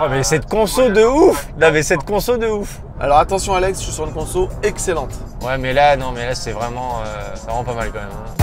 Oh mais cette conso de ouf! Non mais cette conso de ouf! Alors attention Alex, je suis sur une conso excellente. Ouais mais là, non mais là c'est vraiment pas mal quand même. Hein.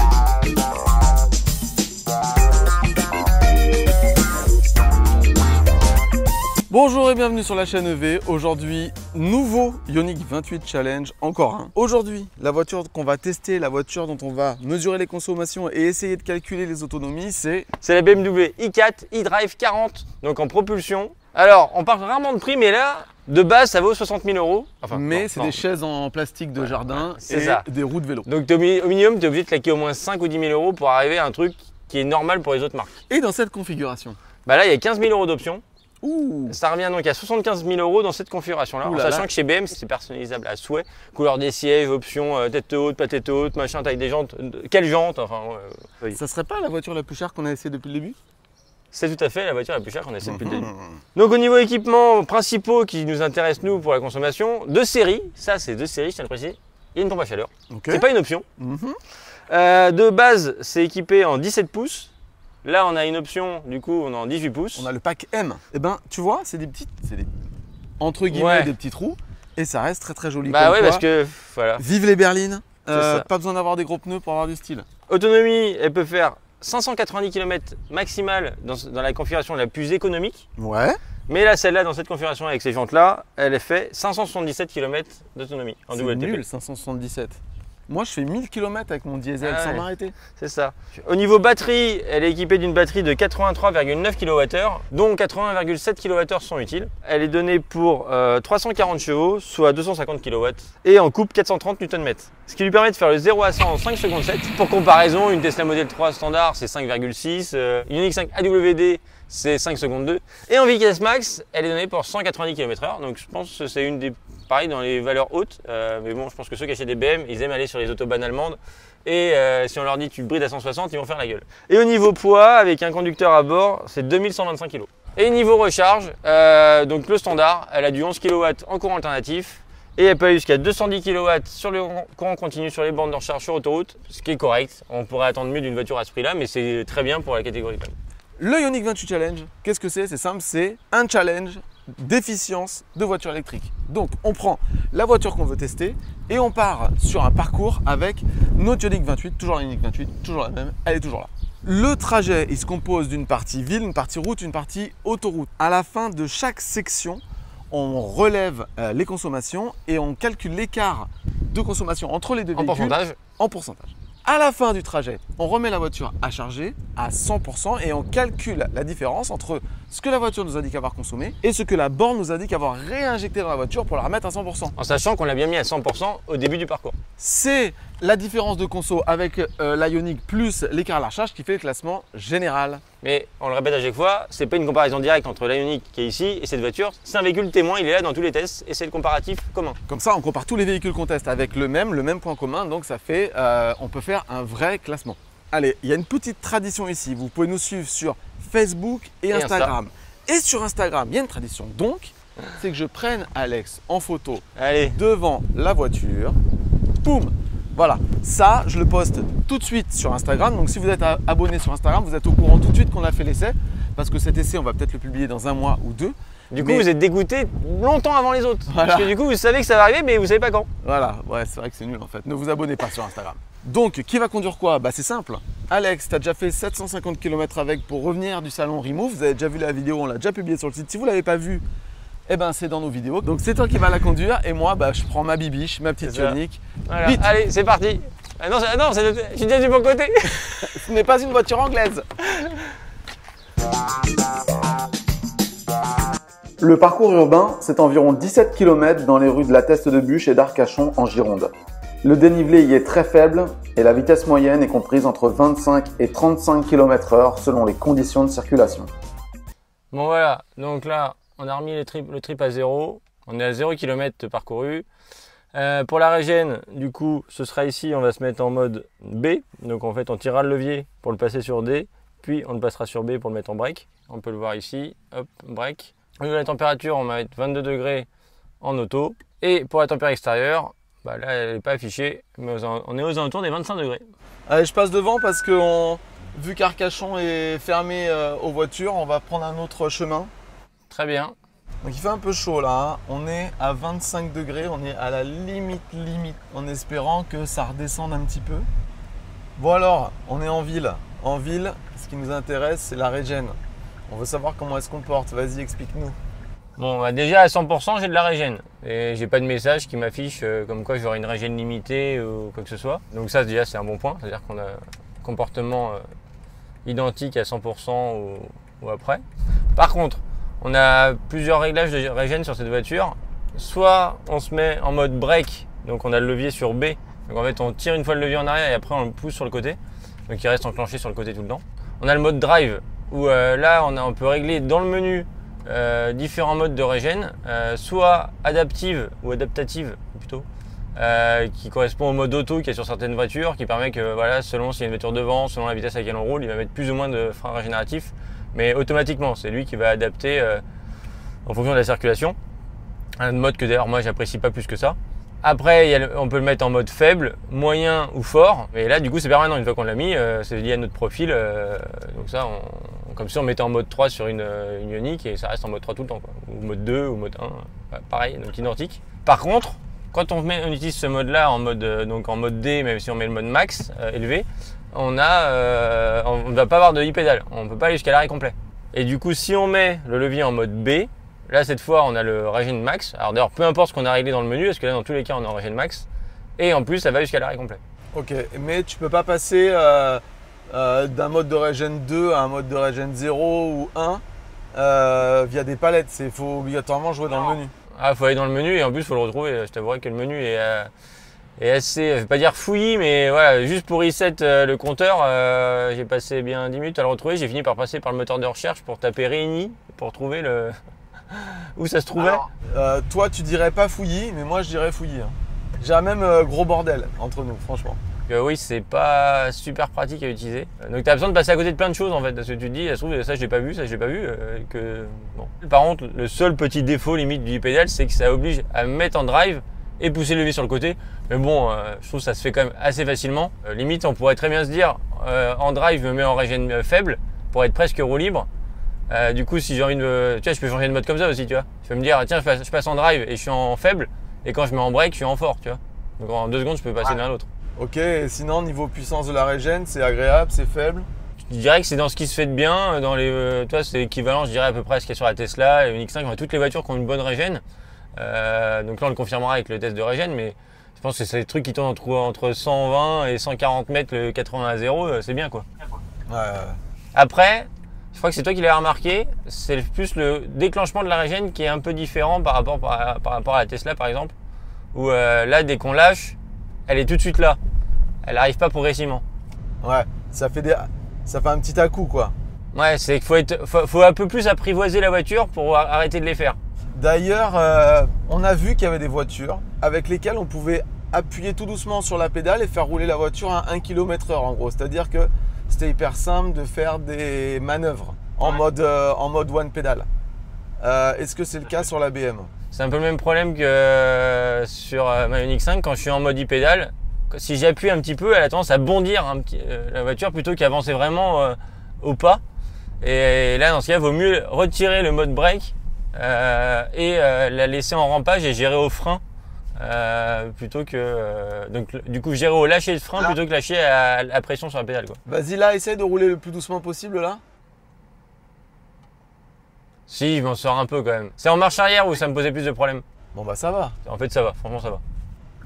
Bonjour et bienvenue sur la chaîne EV. Aujourd'hui, nouveau Ioniq 28 Challenge, encore un. Aujourd'hui, la voiture qu'on va tester, la voiture dont on va mesurer les consommations et essayer de calculer les autonomies, c'est la BMW i4 eDrive 40, donc en propulsion. Alors, on parle rarement de prix, mais là, de base, ça vaut 60 000 euros. Enfin, mais c'est des chaises en plastique de jardin c'est et ça. Des roues de vélo. Donc au minimum, tu es obligé de claquer au moins 5 ou 10 000 euros pour arriver à un truc qui est normal pour les autres marques. Et dans cette configuration, bah là, il y a 15 000 euros d'options. ouh, Ça revient donc à 75 000 euros dans cette configuration-là, en sachant que chez BM, c'est personnalisable à souhait. Couleur des sièges, options, tête haute, pas tête haute, machin, taille des jantes. Quelle jante, enfin. ça serait pas la voiture la plus chère qu'on a essayé depuis le début? C'est tout à fait la voiture la plus chère qu'on essaie depuis le début. Donc au niveau équipements principaux qui nous intéressent nous pour la consommation, de série, ça c'est de série, je tiens à le préciser, il y a une pompe à chaleur. Okay. C'est pas une option. De base, c'est équipé en 17 pouces. Là, on a une option, du coup, on est en 18 pouces. On a le pack M. Et ben, tu vois, c'est des petites, entre guillemets, des petits trous. Et ça reste très très joli. Bah ouais, parce que, voilà. Vive les berlines. Ça. Pas besoin d'avoir des gros pneus pour avoir du style. Autonomie, elle peut faire 590 km maximal dans la configuration la plus économique. Ouais. Mais là, celle-là, dans cette configuration avec ces jantes-là, elle fait 577 km d'autonomie en WLTP. C'est nul, 577. Moi, je fais 1000 km avec mon diesel sans m'arrêter. C'est ça. Au niveau batterie, elle est équipée d'une batterie de 83,9 kWh, dont 80,7 kWh sont utiles. Elle est donnée pour 340 chevaux, soit 250 kW, et en coupe 430 Nm. Ce qui lui permet de faire le 0 à 100 en 5 secondes 7. Pour comparaison, une Tesla Model 3 standard, c'est 5,6. Ioniq 5 AWD, c'est 5 secondes 2. Et en vitesse max, elle est donnée pour 190 km/h. Donc je pense que c'est une des pareil dans les valeurs hautes, mais bon, je pense que ceux qui achètent des BM, ils aiment aller sur les autobahns allemandes. Et si on leur dit tu brides à 160, ils vont faire la gueule. Et au niveau poids, avec un conducteur à bord, c'est 2125 kg. Et niveau recharge, donc le standard, elle a du 11 kW en courant alternatif. Et elle peut aller jusqu'à 210 kW sur le courant continu sur les bornes de recharge sur autoroute, ce qui est correct. On pourrait attendre mieux d'une voiture à ce prix-là, mais c'est très bien pour la catégorie quand même. Le Ioniq 28 Challenge, qu'est-ce que c'est? C'est simple, c'est un challenge d'efficience de voiture électrique. Donc on prend la voiture qu'on veut tester et on part sur un parcours avec notre Ioniq 28, toujours la Ioniq 28, toujours la même, elle est toujours là. Le trajet, il se compose d'une partie ville, une partie route, une partie autoroute. À la fin de chaque section, on relève les consommations et on calcule l'écart de consommation entre les deux véhicules en pourcentage. À la fin du trajet, on remet la voiture à charger à 100% et on calcule la différence entre ce que la voiture nous indique avoir consommé et ce que la borne nous indique avoir réinjecté dans la voiture pour la remettre à 100%. En sachant qu'on l'a bien mis à 100% au début du parcours. C'est la différence de conso avec la Ioniq plus l'écart à la recharge qui fait le classement général. Mais on le répète à chaque fois, c'est pas une comparaison directe entre la Ioniq qui est ici et cette voiture. C'est un véhicule témoin, il est là dans tous les tests et c'est le comparatif commun. Comme ça, on compare tous les véhicules qu'on teste avec le même point commun, donc ça fait, on peut faire un vrai classement. Allez, il y a une petite tradition ici, vous pouvez nous suivre sur Facebook et Instagram. Et sur Instagram, il y a une tradition, donc, c'est que je prenne Alex en photo devant la voiture, boum. Voilà, ça, je le poste tout de suite sur Instagram. Donc, si vous êtes abonné sur Instagram, vous êtes au courant tout de suite qu'on a fait l'essai. Parce que cet essai, on va peut-être le publier dans un mois ou deux. Du coup, vous êtes dégoûté longtemps avant les autres. Voilà. Parce que du coup, vous savez que ça va arriver, mais vous savez pas quand. Voilà, ouais, c'est vrai que c'est nul en fait. Ne vous abonnez pas sur Instagram. Donc, qui va conduire quoi? Bah, c'est simple. Alex, tu as déjà fait 750 km avec pour revenir du salon Remove. Vous avez déjà vu la vidéo, on l'a déjà publiée sur le site. Si vous ne l'avez pas vue, eh ben, c'est dans nos vidéos. Donc, c'est toi qui vas la conduire et moi, bah, je prends ma bibiche, ma petite Ioniq. Voilà. Vite. Allez, c'est parti. Ah non, je suis déjà du bon côté. Ce n'est pas une voiture anglaise. Le parcours urbain, c'est environ 17 km dans les rues de la Teste de Buch et d'Arcachon en Gironde. Le dénivelé y est très faible et la vitesse moyenne est comprise entre 25 et 35 km/h selon les conditions de circulation. Bon voilà, donc là, on a remis le trip à 0. On est à 0 km parcouru. Pour la régène, du coup, ce sera ici, on va se mettre en mode B. Donc en fait, on tirera le levier pour le passer sur D, puis on le passera sur B pour le mettre en break. On peut le voir ici, hop, break. Au niveau de la température, on va mettre 22 degrés en auto. Et pour la température extérieure, bah là, elle n'est pas affichée, mais on est aux alentours des 25 degrés. Allez, je passe devant parce que vu qu'Arcachon est fermé aux voitures, on va prendre un autre chemin. Très bien. Donc il fait un peu chaud là, hein. On est à 25 degrés, on est à la limite, en espérant que ça redescende un petit peu. Bon alors, on est en ville. En ville, ce qui nous intéresse, c'est la régène. On veut savoir comment elle se comporte. Vas-y, explique-nous. Bon, bah déjà à 100%, j'ai de la régène. Et j'ai pas de message qui m'affiche comme quoi j'aurai une régène limitée ou quoi que ce soit. Donc ça, déjà, c'est un bon point. C'est-à-dire qu'on a un comportement identique à 100% ou après. Par contre, on a plusieurs réglages de régène sur cette voiture. Soit on se met en mode break, donc on a le levier sur B. Donc en fait, on tire une fois le levier en arrière et après on le pousse sur le côté. Donc il reste enclenché sur le côté tout le temps. On a le mode drive où là on peut régler dans le menu différents modes de régène, soit adaptive ou adaptative plutôt, qui correspond au mode auto qui est sur certaines voitures, qui permet que voilà, selon s'il y a une voiture devant, selon la vitesse à laquelle on roule, il va mettre plus ou moins de freins régénératifs, mais automatiquement. C'est lui qui va adapter en fonction de la circulation. Un mode que d'ailleurs moi j'apprécie pas plus que ça. Après, on peut le mettre en mode faible, moyen ou fort. Et là, du coup, c'est permanent. Une fois qu'on l'a mis, c'est lié à notre profil. Donc ça, comme si on mettait en mode 3 sur une Ioniq et ça reste en mode 3 tout le temps, quoi. Ou mode 2 ou mode 1. Pareil, donc identique. Par contre, quand on utilise ce mode-là en mode D, même si on met le mode max élevé, on ne va pas avoir de e-pédale. On ne peut pas aller jusqu'à l'arrêt complet. Et du coup, si on met le levier en mode B, là, cette fois, on a le régène max. Alors d'ailleurs, peu importe ce qu'on a réglé dans le menu, parce que là, dans tous les cas, on est en régène max. Et en plus, ça va jusqu'à l'arrêt complet. Ok, mais tu peux pas passer d'un mode de régène 2 à un mode de régène 0 ou 1 via des palettes. Il faut obligatoirement jouer dans le menu. Ah, faut aller dans le menu et en plus, il faut le retrouver. Je t'avouerai que le menu est assez, je vais pas dire fouillis, mais voilà, juste pour reset le compteur, j'ai passé bien 10 minutes à le retrouver. J'ai fini par passer par le moteur de recherche pour taper Réuni pour trouver le... où ça se trouvait. Alors, toi, tu dirais pas fouillis, mais moi, je dirais fouillis. Hein. J'ai même gros bordel entre nous, franchement. Oui, c'est pas super pratique à utiliser. Donc tu as besoin de passer à côté de plein de choses en fait. Parce que tu te dis, ça se trouve, ça je l'ai pas vu, ça je l'ai pas vu. Bon. Par contre, le seul petit défaut limite du e-pédale, c'est que ça oblige à mettre en drive et pousser le levier sur le côté. Mais bon, je trouve que ça se fait quand même assez facilement. Limite, on pourrait très bien se dire, en drive, je me mets en régène faible pour être presque roue libre. Du coup, si j'ai envie de... Tu vois, je peux changer de mode comme ça aussi, tu vois. Je peux me dire, tiens, je passe en drive et je suis en faible. Et quand je mets en break, je suis en fort, tu vois. Donc en 2 secondes, je peux passer l'un à l'autre. Ok, et sinon, niveau puissance de la régène, c'est agréable, c'est faible? Je dirais que c'est dans ce qui se fait de bien. Dans les, toi, c'est équivalent, je dirais, à peu près à ce qu'il y a sur la Tesla, et Ioniq 5, toutes les voitures qui ont une bonne régène. Donc là, on le confirmera avec le test de régène, mais je pense que c'est des trucs qui tournent entre 120 et 140 mètres, le 80 à 0, c'est bien, quoi. Ouais. Après, je crois que c'est toi qui l'as remarqué, c'est plus le déclenchement de la régène qui est un peu différent par rapport à la Tesla, par exemple, où là, dès qu'on lâche, elle est tout de suite là. Elle n'arrive pas progressivement. Ouais, ça fait un petit à-coup, quoi. Ouais, c'est qu'il faut un peu plus apprivoiser la voiture pour arrêter de les faire. D'ailleurs, on a vu qu'il y avait des voitures avec lesquelles on pouvait appuyer tout doucement sur la pédale et faire rouler la voiture à 1 km/h en gros. C'est-à-dire que c'était hyper simple de faire des manœuvres en mode one pédale. Est-ce que c'est le cas sur la BM? C'est un peu le même problème que sur ma Ioniq 5. Quand je suis en mode e-pédale, si j'appuie un petit peu, elle a tendance à bondir la voiture plutôt qu'avancer vraiment au pas. Et là, dans ce cas, il vaut mieux retirer le mode break et la laisser en rampage et gérer au frein plutôt que donc du coup gérer au lâcher de frein plutôt que lâcher à la pression sur la pédale, quoi. Vas-y, là, essaye de rouler le plus doucement possible là. Si, je m'en sors un peu quand même. C'est en marche arrière où ça me posait plus de problèmes. Bon bah ça va. En fait, ça va, franchement ça va.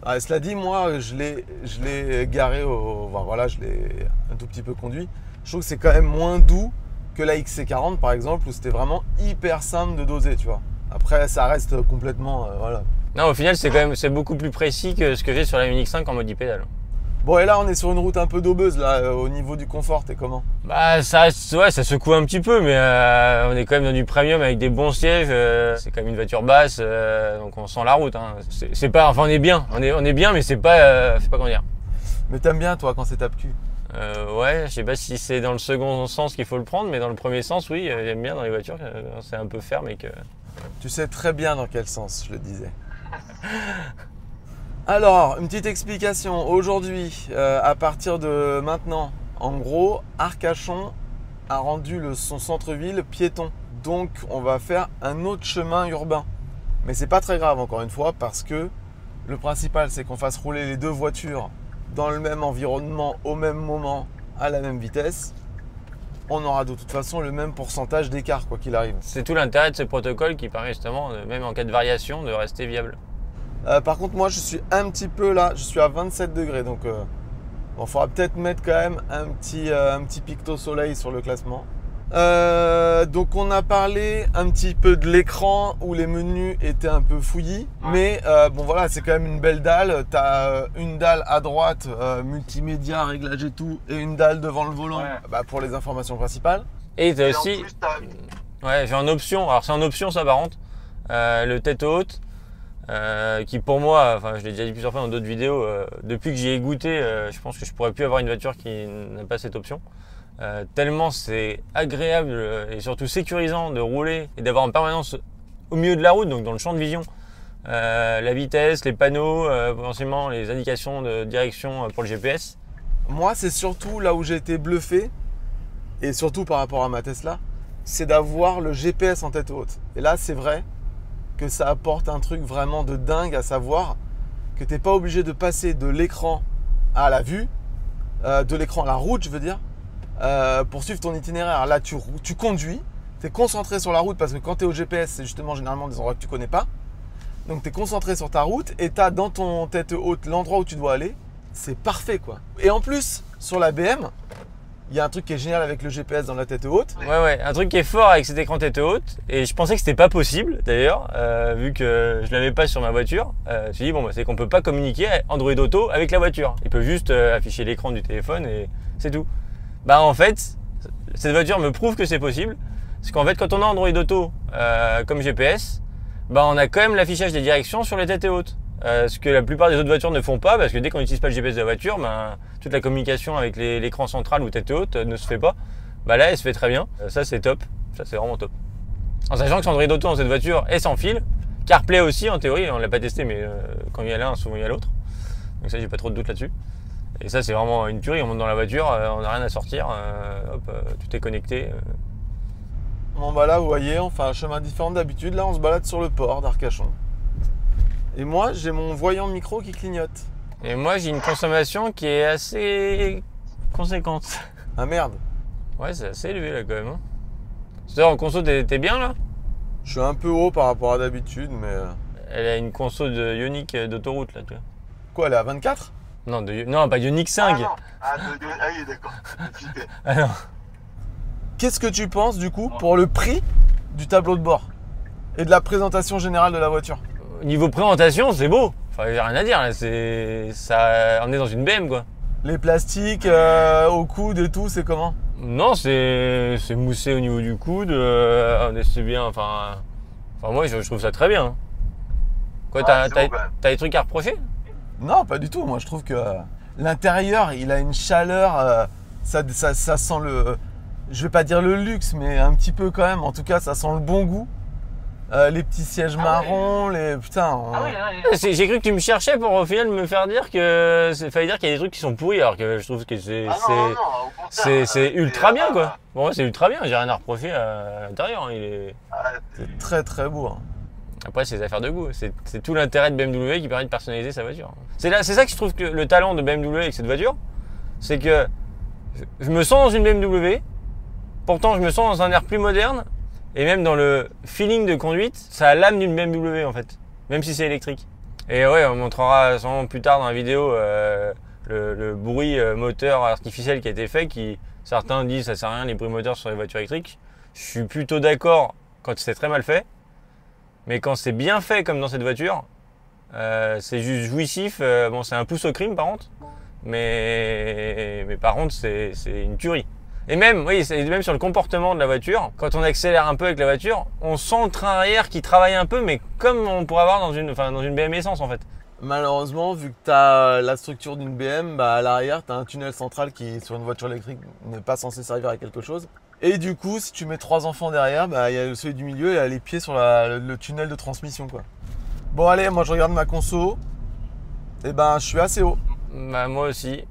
Ah, cela dit, moi, je l'ai garé enfin, voilà, je l'ai un tout petit peu conduit. Je trouve que c'est quand même moins doux que la XC40 par exemple, où c'était vraiment hyper simple de doser, tu vois. Après, ça reste complètement, voilà. Non, au final, c'est beaucoup plus précis que ce que j'ai sur la Ioniq 5 en mode e-pédale. Bon, et là, on est sur une route un peu daubeuse, là, au niveau du confort, t'es comment? Bah, ça reste, ouais, ça secoue un petit peu, mais on est quand même dans du premium avec des bons sièges. C'est quand même une voiture basse, donc on sent la route, hein. C'est pas, enfin, on est bien, mais c'est pas comment dire. Mais t'aimes bien, toi, quand c'est tape-cul? Ouais, je sais pas si c'est dans le second sens qu'il faut le prendre, mais dans le premier sens, oui, j'aime bien dans les voitures, c'est un peu ferme et que... Tu sais très bien dans quel sens, je le disais. Alors, une petite explication. Aujourd'hui, à partir de maintenant, en gros, Arcachon a rendu son centre-ville piéton. Donc on va faire un autre chemin urbain. Mais c'est pas très grave encore une fois parce que le principal c'est qu'on fasse rouler les deux voitures dans le même environnement au même moment à la même vitesse. On aura de toute façon le même pourcentage d'écart quoi qu'il arrive. C'est tout l'intérêt de ce protocole qui permet justement, même en cas de variation, de rester viable. Par contre moi je suis un petit peu là, je suis à 27 degrés donc il faudra peut-être mettre quand même un petit picto soleil sur le classement. Donc on a parlé un petit peu de l'écran où les menus étaient un peu fouillis, mais bon voilà, c'est quand même une belle dalle. Tu as une dalle à droite, multimédia, réglage et tout, et une dalle devant le volant pour les informations principales. Et tu as aussi, ouais, j'ai en option, alors c'est en option ça par contre, le tête haute, qui pour moi, enfin je l'ai déjà dit plusieurs fois dans d'autres vidéos, depuis que j'y ai goûté, je pense que je pourrais plus avoir une voiture qui n'a pas cette option. Tellement c'est agréable et surtout sécurisant de rouler et d'avoir en permanence au milieu de la route, donc dans le champ de vision, la vitesse, les panneaux, potentiellement les indications de direction pour le GPS. Moi, c'est surtout là où j'ai été bluffé, et surtout par rapport à ma Tesla, c'est d'avoir le GPS en tête haute. Et là, c'est vrai que ça apporte un truc vraiment de dingue, à savoir que tu n'es pas obligé de passer de l'écran à la vue, de l'écran à la route, je veux dire, pour suivre ton itinéraire. Là, tu conduis, tu es concentré sur la route parce que quand tu es au GPS, c'est justement généralement des endroits que tu connais pas. Donc, tu es concentré sur ta route et tu as dans ton tête haute l'endroit où tu dois aller. C'est parfait, quoi. Et en plus, sur la BM, il y a un truc qui est génial avec le GPS dans la tête haute. Ouais, un truc qui est fort avec cet écran tête haute, et je pensais que c'était pas possible d'ailleurs, vu que je l'avais pas sur ma voiture. Je me suis dit, bon, c'est qu'on peut pas communiquer Android Auto avec la voiture. Il peut juste afficher l'écran du téléphone et c'est tout. Bah en fait, cette voiture me prouve que c'est possible. Parce qu'en fait, quand on a Android Auto comme GPS, bah on a quand même l'affichage des directions sur les têtes hautes. Ce que la plupart des autres voitures ne font pas, parce que dès qu'on n'utilise pas le GPS de la voiture, bah, toute la communication avec l'écran central ou tête haute ne se fait pas. Bah là, elle se fait très bien. Ça, c'est top. Ça, c'est vraiment top. En sachant que Android Auto dans cette voiture est sans fil. CarPlay aussi, en théorie. On l'a pas testé, mais quand il y a l'un, souvent il y a l'autre. Donc ça, j'ai pas trop de doute là-dessus. Et ça, c'est vraiment une tuerie. On monte dans la voiture, on n'a rien à sortir. Tout est connecté. Bon, bah là, vous voyez, on fait un chemin différent d'habitude. Là, on se balade sur le port d'Arcachon. Et moi, j'ai mon voyant micro qui clignote. Et moi, j'ai une consommation qui est assez conséquente. Ah merde. Ouais, c'est assez élevé là quand même. C'est-à-dire en conso, t'es bien là? Je suis un peu haut par rapport à d'habitude, mais... Elle a une conso de Ioniq d'autoroute là, tu vois. Quoi, elle est à 24? Non, pas Ioniq 5. Ah non. Oui, d'accord. Ah non. Qu'est-ce que tu penses du coup pour le prix du tableau de bord et de la présentation générale de la voiture? Niveau présentation, c'est beau. Enfin, j'ai rien à dire là. On est dans une BM quoi. Les plastiques au coude et tout, c'est comment? Non, c'est moussé au niveau du coude. C'est bien. Enfin, moi, je trouve ça très bien. Quoi, t'as des trucs à reprocher? Non, pas du tout. Moi, je trouve que l'intérieur, il a une chaleur. Ça sent le... Je vais pas dire le luxe, mais un petit peu quand même. En tout cas, ça sent le bon goût. Les petits sièges marrons, les... Putain... J'ai cru que tu me cherchais pour au final me faire dire que... Fallait dire qu'il y a des trucs qui sont pourris, alors que je trouve que c'est ultra bien, quoi. Bon, ouais, c'est ultra bien, j'ai rien à reprocher à l'intérieur. Hein, C'est très très beau. Hein. Après, c'est des affaires de goût. C'est tout l'intérêt de BMW qui permet de personnaliser sa voiture. C'est ça que je trouve que le talent de BMW avec cette voiture, c'est que je me sens dans une BMW, pourtant je me sens dans un air plus moderne, et même dans le feeling de conduite, ça a l'âme d'une BMW en fait, même si c'est électrique. Et ouais, on montrera sûrement plus tard dans la vidéo le bruit moteur artificiel qui a été fait, qui certains disent ça sert à rien les bruits moteurs sur les voitures électriques. Je suis plutôt d'accord quand c'est très mal fait, mais quand c'est bien fait comme dans cette voiture, c'est juste jouissif. Bon, c'est un pouce au crime par contre, mais par contre c'est une tuerie. Et même, oui, même sur le comportement de la voiture, quand on accélère un peu avec la voiture, on sent le train arrière qui travaille un peu, mais comme on pourrait avoir dans une BM essence en fait. Malheureusement, vu que tu as la structure d'une BM, bah à l'arrière, tu as un tunnel central qui, sur une voiture électrique, n'est pas censé servir à quelque chose. Et du coup, si tu mets 3 enfants derrière, bah il y a celui du milieu et il a les pieds sur le tunnel de transmission, quoi. Bon, allez, moi je regarde ma conso. Et ben, je suis assez haut. Bah, moi aussi.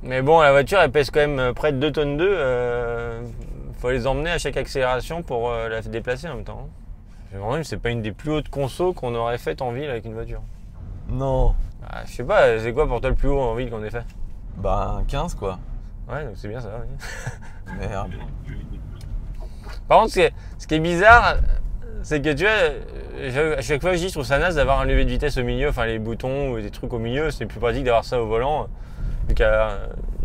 Mais bon, la voiture, elle pèse quand même près de 2 tonnes 2. faut les emmener à chaque accélération pour la déplacer en même temps. Vraiment, c'est pas une des plus hautes consos qu'on aurait faites en ville avec une voiture. Non. Ah, je sais pas, c'est quoi pour toi le plus haut en ville qu'on ait fait? Bah, un 15 quoi. Ouais, donc c'est bien ça. Oui. Merde. Par contre, ce qui est bizarre, c'est que tu vois, à chaque fois je trouve ça naze d'avoir un levier de vitesse au milieu, enfin les boutons ou des trucs au milieu, c'est plus pratique d'avoir ça au volant, vu qu'à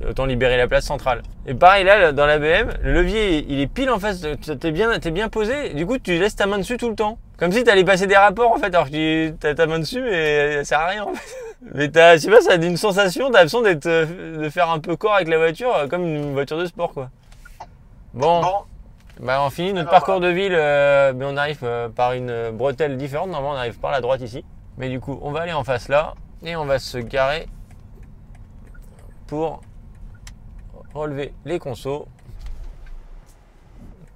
autant libérer la place centrale. Et pareil là, dans la BM, le levier il est pile en face, t'es bien posé, du coup tu laisses ta main dessus tout le temps. Comme si t'allais passer des rapports en fait, alors que t'as ta main dessus mais ça sert à rien en fait. Mais je sais pas, ça a une sensation, t'as l'impression de faire un peu corps avec la voiture, comme une voiture de sport quoi. Bon. Bah on finit notre parcours de ville, mais on arrive par une bretelle différente. Normalement on arrive par la droite ici. Mais du coup on va aller en face là et on va se garer pour relever les consos.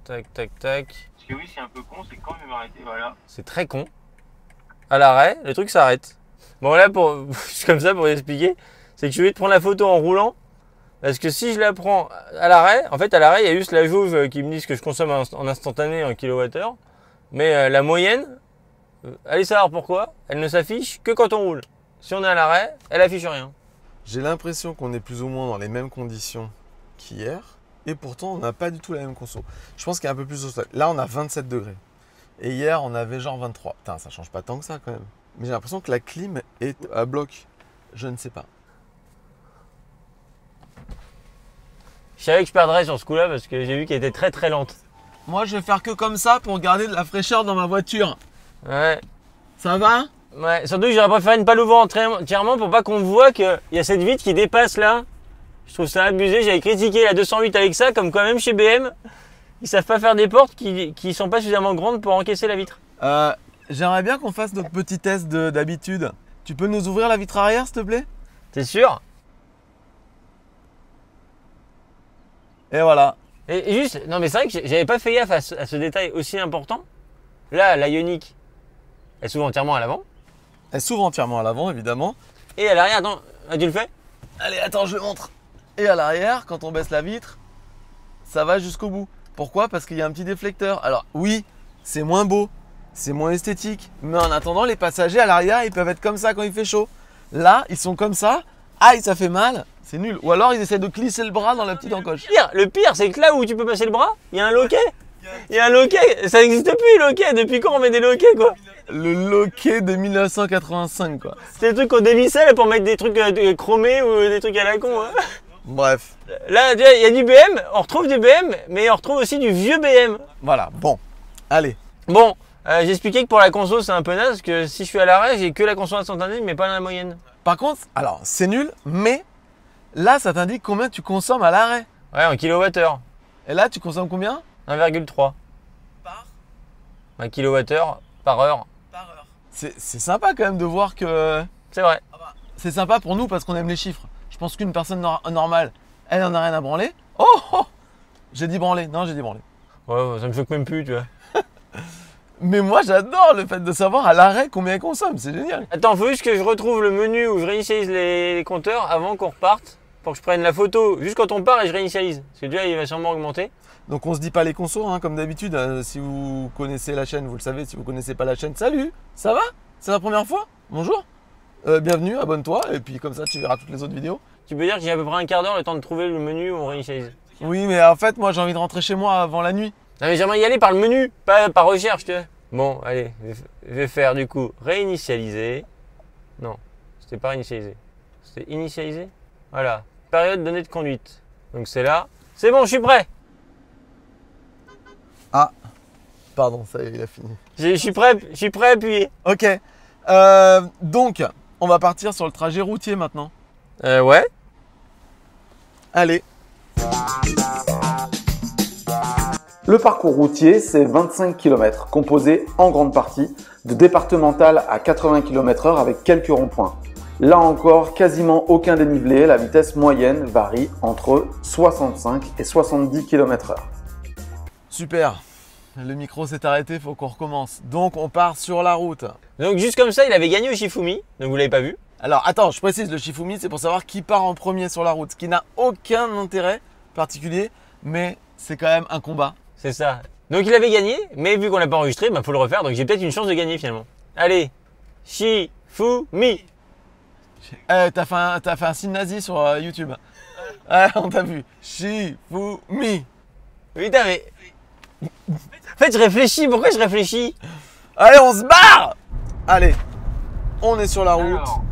Tac tac tac. Ce que oui c'est un peu con, c'est quand je vais m'arrêter, voilà. C'est très con. À l'arrêt, le truc s'arrête. Bon là comme ça pour vous expliquer, c'est que je vais te prendre la photo en roulant. Parce que si je la prends à l'arrêt, en fait à l'arrêt il y a juste la jauge qui me dit ce que je consomme en instantané en kilowattheure. Mais la moyenne, allez savoir pourquoi, elle ne s'affiche que quand on roule. Si on est à l'arrêt, elle affiche rien. J'ai l'impression qu'on est plus ou moins dans les mêmes conditions qu'hier. Et pourtant on n'a pas du tout la même conso. Je pense qu'il y a un peu plus de sol. Là on a 27 degrés. Et hier on avait genre 23. Putain ça change pas tant que ça quand même. Mais j'ai l'impression que la clim est à bloc. Je ne sais pas. Je savais que je perdrais sur ce coup-là parce que j'ai vu qu'elle était très très lente. Moi je vais faire que comme ça pour garder de la fraîcheur dans ma voiture. Ouais. Ça va? Ouais, surtout que j'aurais préféré ne pas l'ouvrir entièrement pour pas qu'on voit qu'il y a cette vitre qui dépasse là. Je trouve ça abusé. J'avais critiqué la 208 avec ça, comme quand même chez BM, ils savent pas faire des portes qui sont pas suffisamment grandes pour encaisser la vitre. J'aimerais bien qu'on fasse notre petit test d'habitude. Tu peux nous ouvrir la vitre arrière s'il te plaît? T'es sûr? Et voilà. Et juste, non mais c'est vrai que j'avais pas fait gaffe à ce détail aussi important. Là, la Ioniq, elle s'ouvre entièrement à l'avant. Elle s'ouvre entièrement à l'avant évidemment. Et à l'arrière, attends, tu le fais? Allez, attends, je le montre. Et à l'arrière, quand on baisse la vitre, ça va jusqu'au bout. Pourquoi? Parce qu'il y a un petit déflecteur. Alors oui, c'est moins beau, c'est moins esthétique. Mais en attendant, les passagers à l'arrière, ils peuvent être comme ça quand il fait chaud. Là, ils sont comme ça. Aïe, ça fait mal. C'est nul. Ou alors, ils essaient de glisser le bras dans la petite encoche. Le pire, c'est que là où tu peux passer le bras, il y a un loquet. Il y a un loquet. Ça n'existe plus, le loquet. Depuis quand on met des loquets, quoi? Le loquet de 1985, quoi. C'est des trucs qu'on dévissait pour mettre des trucs chromés ou des trucs à la con. Hein. Bref. Là, il y a du BM, on retrouve du BM, mais on retrouve aussi du vieux BM. Voilà, bon. Allez. Bon, j'expliquais que pour la conso, c'est un peu naze, parce que si je suis à l'arrêt, j'ai que la conso instantanée, mais pas la moyenne. Par contre, alors, c'est nul, mais là, ça t'indique combien tu consommes à l'arrêt. Ouais, en kilowattheure. Et là, tu consommes combien? 1,3. Par 1 kilowattheure par heure. C'est sympa quand même de voir que… C'est vrai. C'est sympa pour nous parce qu'on aime les chiffres. Je pense qu'une personne normale, elle en a rien à branler. Oh, oh j'ai dit branler. Non, j'ai dit branler. Ouais, ça me choque même plus, tu vois. Mais moi, j'adore le fait de savoir à l'arrêt combien elle consomme. C'est génial. Attends, faut juste que je retrouve le menu où je réinitialise les compteurs avant qu'on reparte. Pour que je prenne la photo juste quand on part et je réinitialise. Parce que déjà, il va sûrement augmenter. Donc, on se dit pas les consos, hein, comme d'habitude. Si vous connaissez la chaîne, vous le savez. Si vous connaissez pas la chaîne, salut. Ça va? C'est la première fois? Bonjour. Bienvenue, abonne-toi. Et puis, comme ça, tu verras toutes les autres vidéos. Tu peux dire que j'ai à peu près un quart d'heure le temps de trouver le menu où on réinitialise. Oui, mais en fait, moi, j'ai envie de rentrer chez moi avant la nuit. Non, mais j'aimerais y aller par le menu, pas par recherche, tu vois. Bon, allez, je vais faire du coup réinitialiser. Non, c'était pas réinitialiser. C'était initialiser. Voilà, période donnée de conduite. Donc c'est là. C'est bon, je suis prêt. Ah, pardon, ça y est, il a fini. Je suis prêt à appuyer. Ok, donc, on va partir sur le trajet routier maintenant. Ouais. Allez. Le parcours routier, c'est 25 km, composé en grande partie de départemental à 80 km/h avec quelques ronds-points. Là encore, quasiment aucun dénivelé, la vitesse moyenne varie entre 65 et 70 km/h. Super, le micro s'est arrêté, il faut qu'on recommence. Donc on part sur la route. Donc juste comme ça, il avait gagné au Shifumi, donc vous l'avez pas vu. Alors attends, je précise, le Shifumi, c'est pour savoir qui part en premier sur la route, ce qui n'a aucun intérêt particulier, mais c'est quand même un combat. C'est ça. Donc il avait gagné, mais vu qu'on l'a pas enregistré, bah faut le refaire. Donc j'ai peut-être une chance de gagner finalement. Allez, Shifumi. T'as fait un signe nazi sur YouTube. On t'a vu. Shifumi. Putain, mais. En fait, je réfléchis. Pourquoi je réfléchis? Allez, on se barre. Allez, on est sur la route. Alors,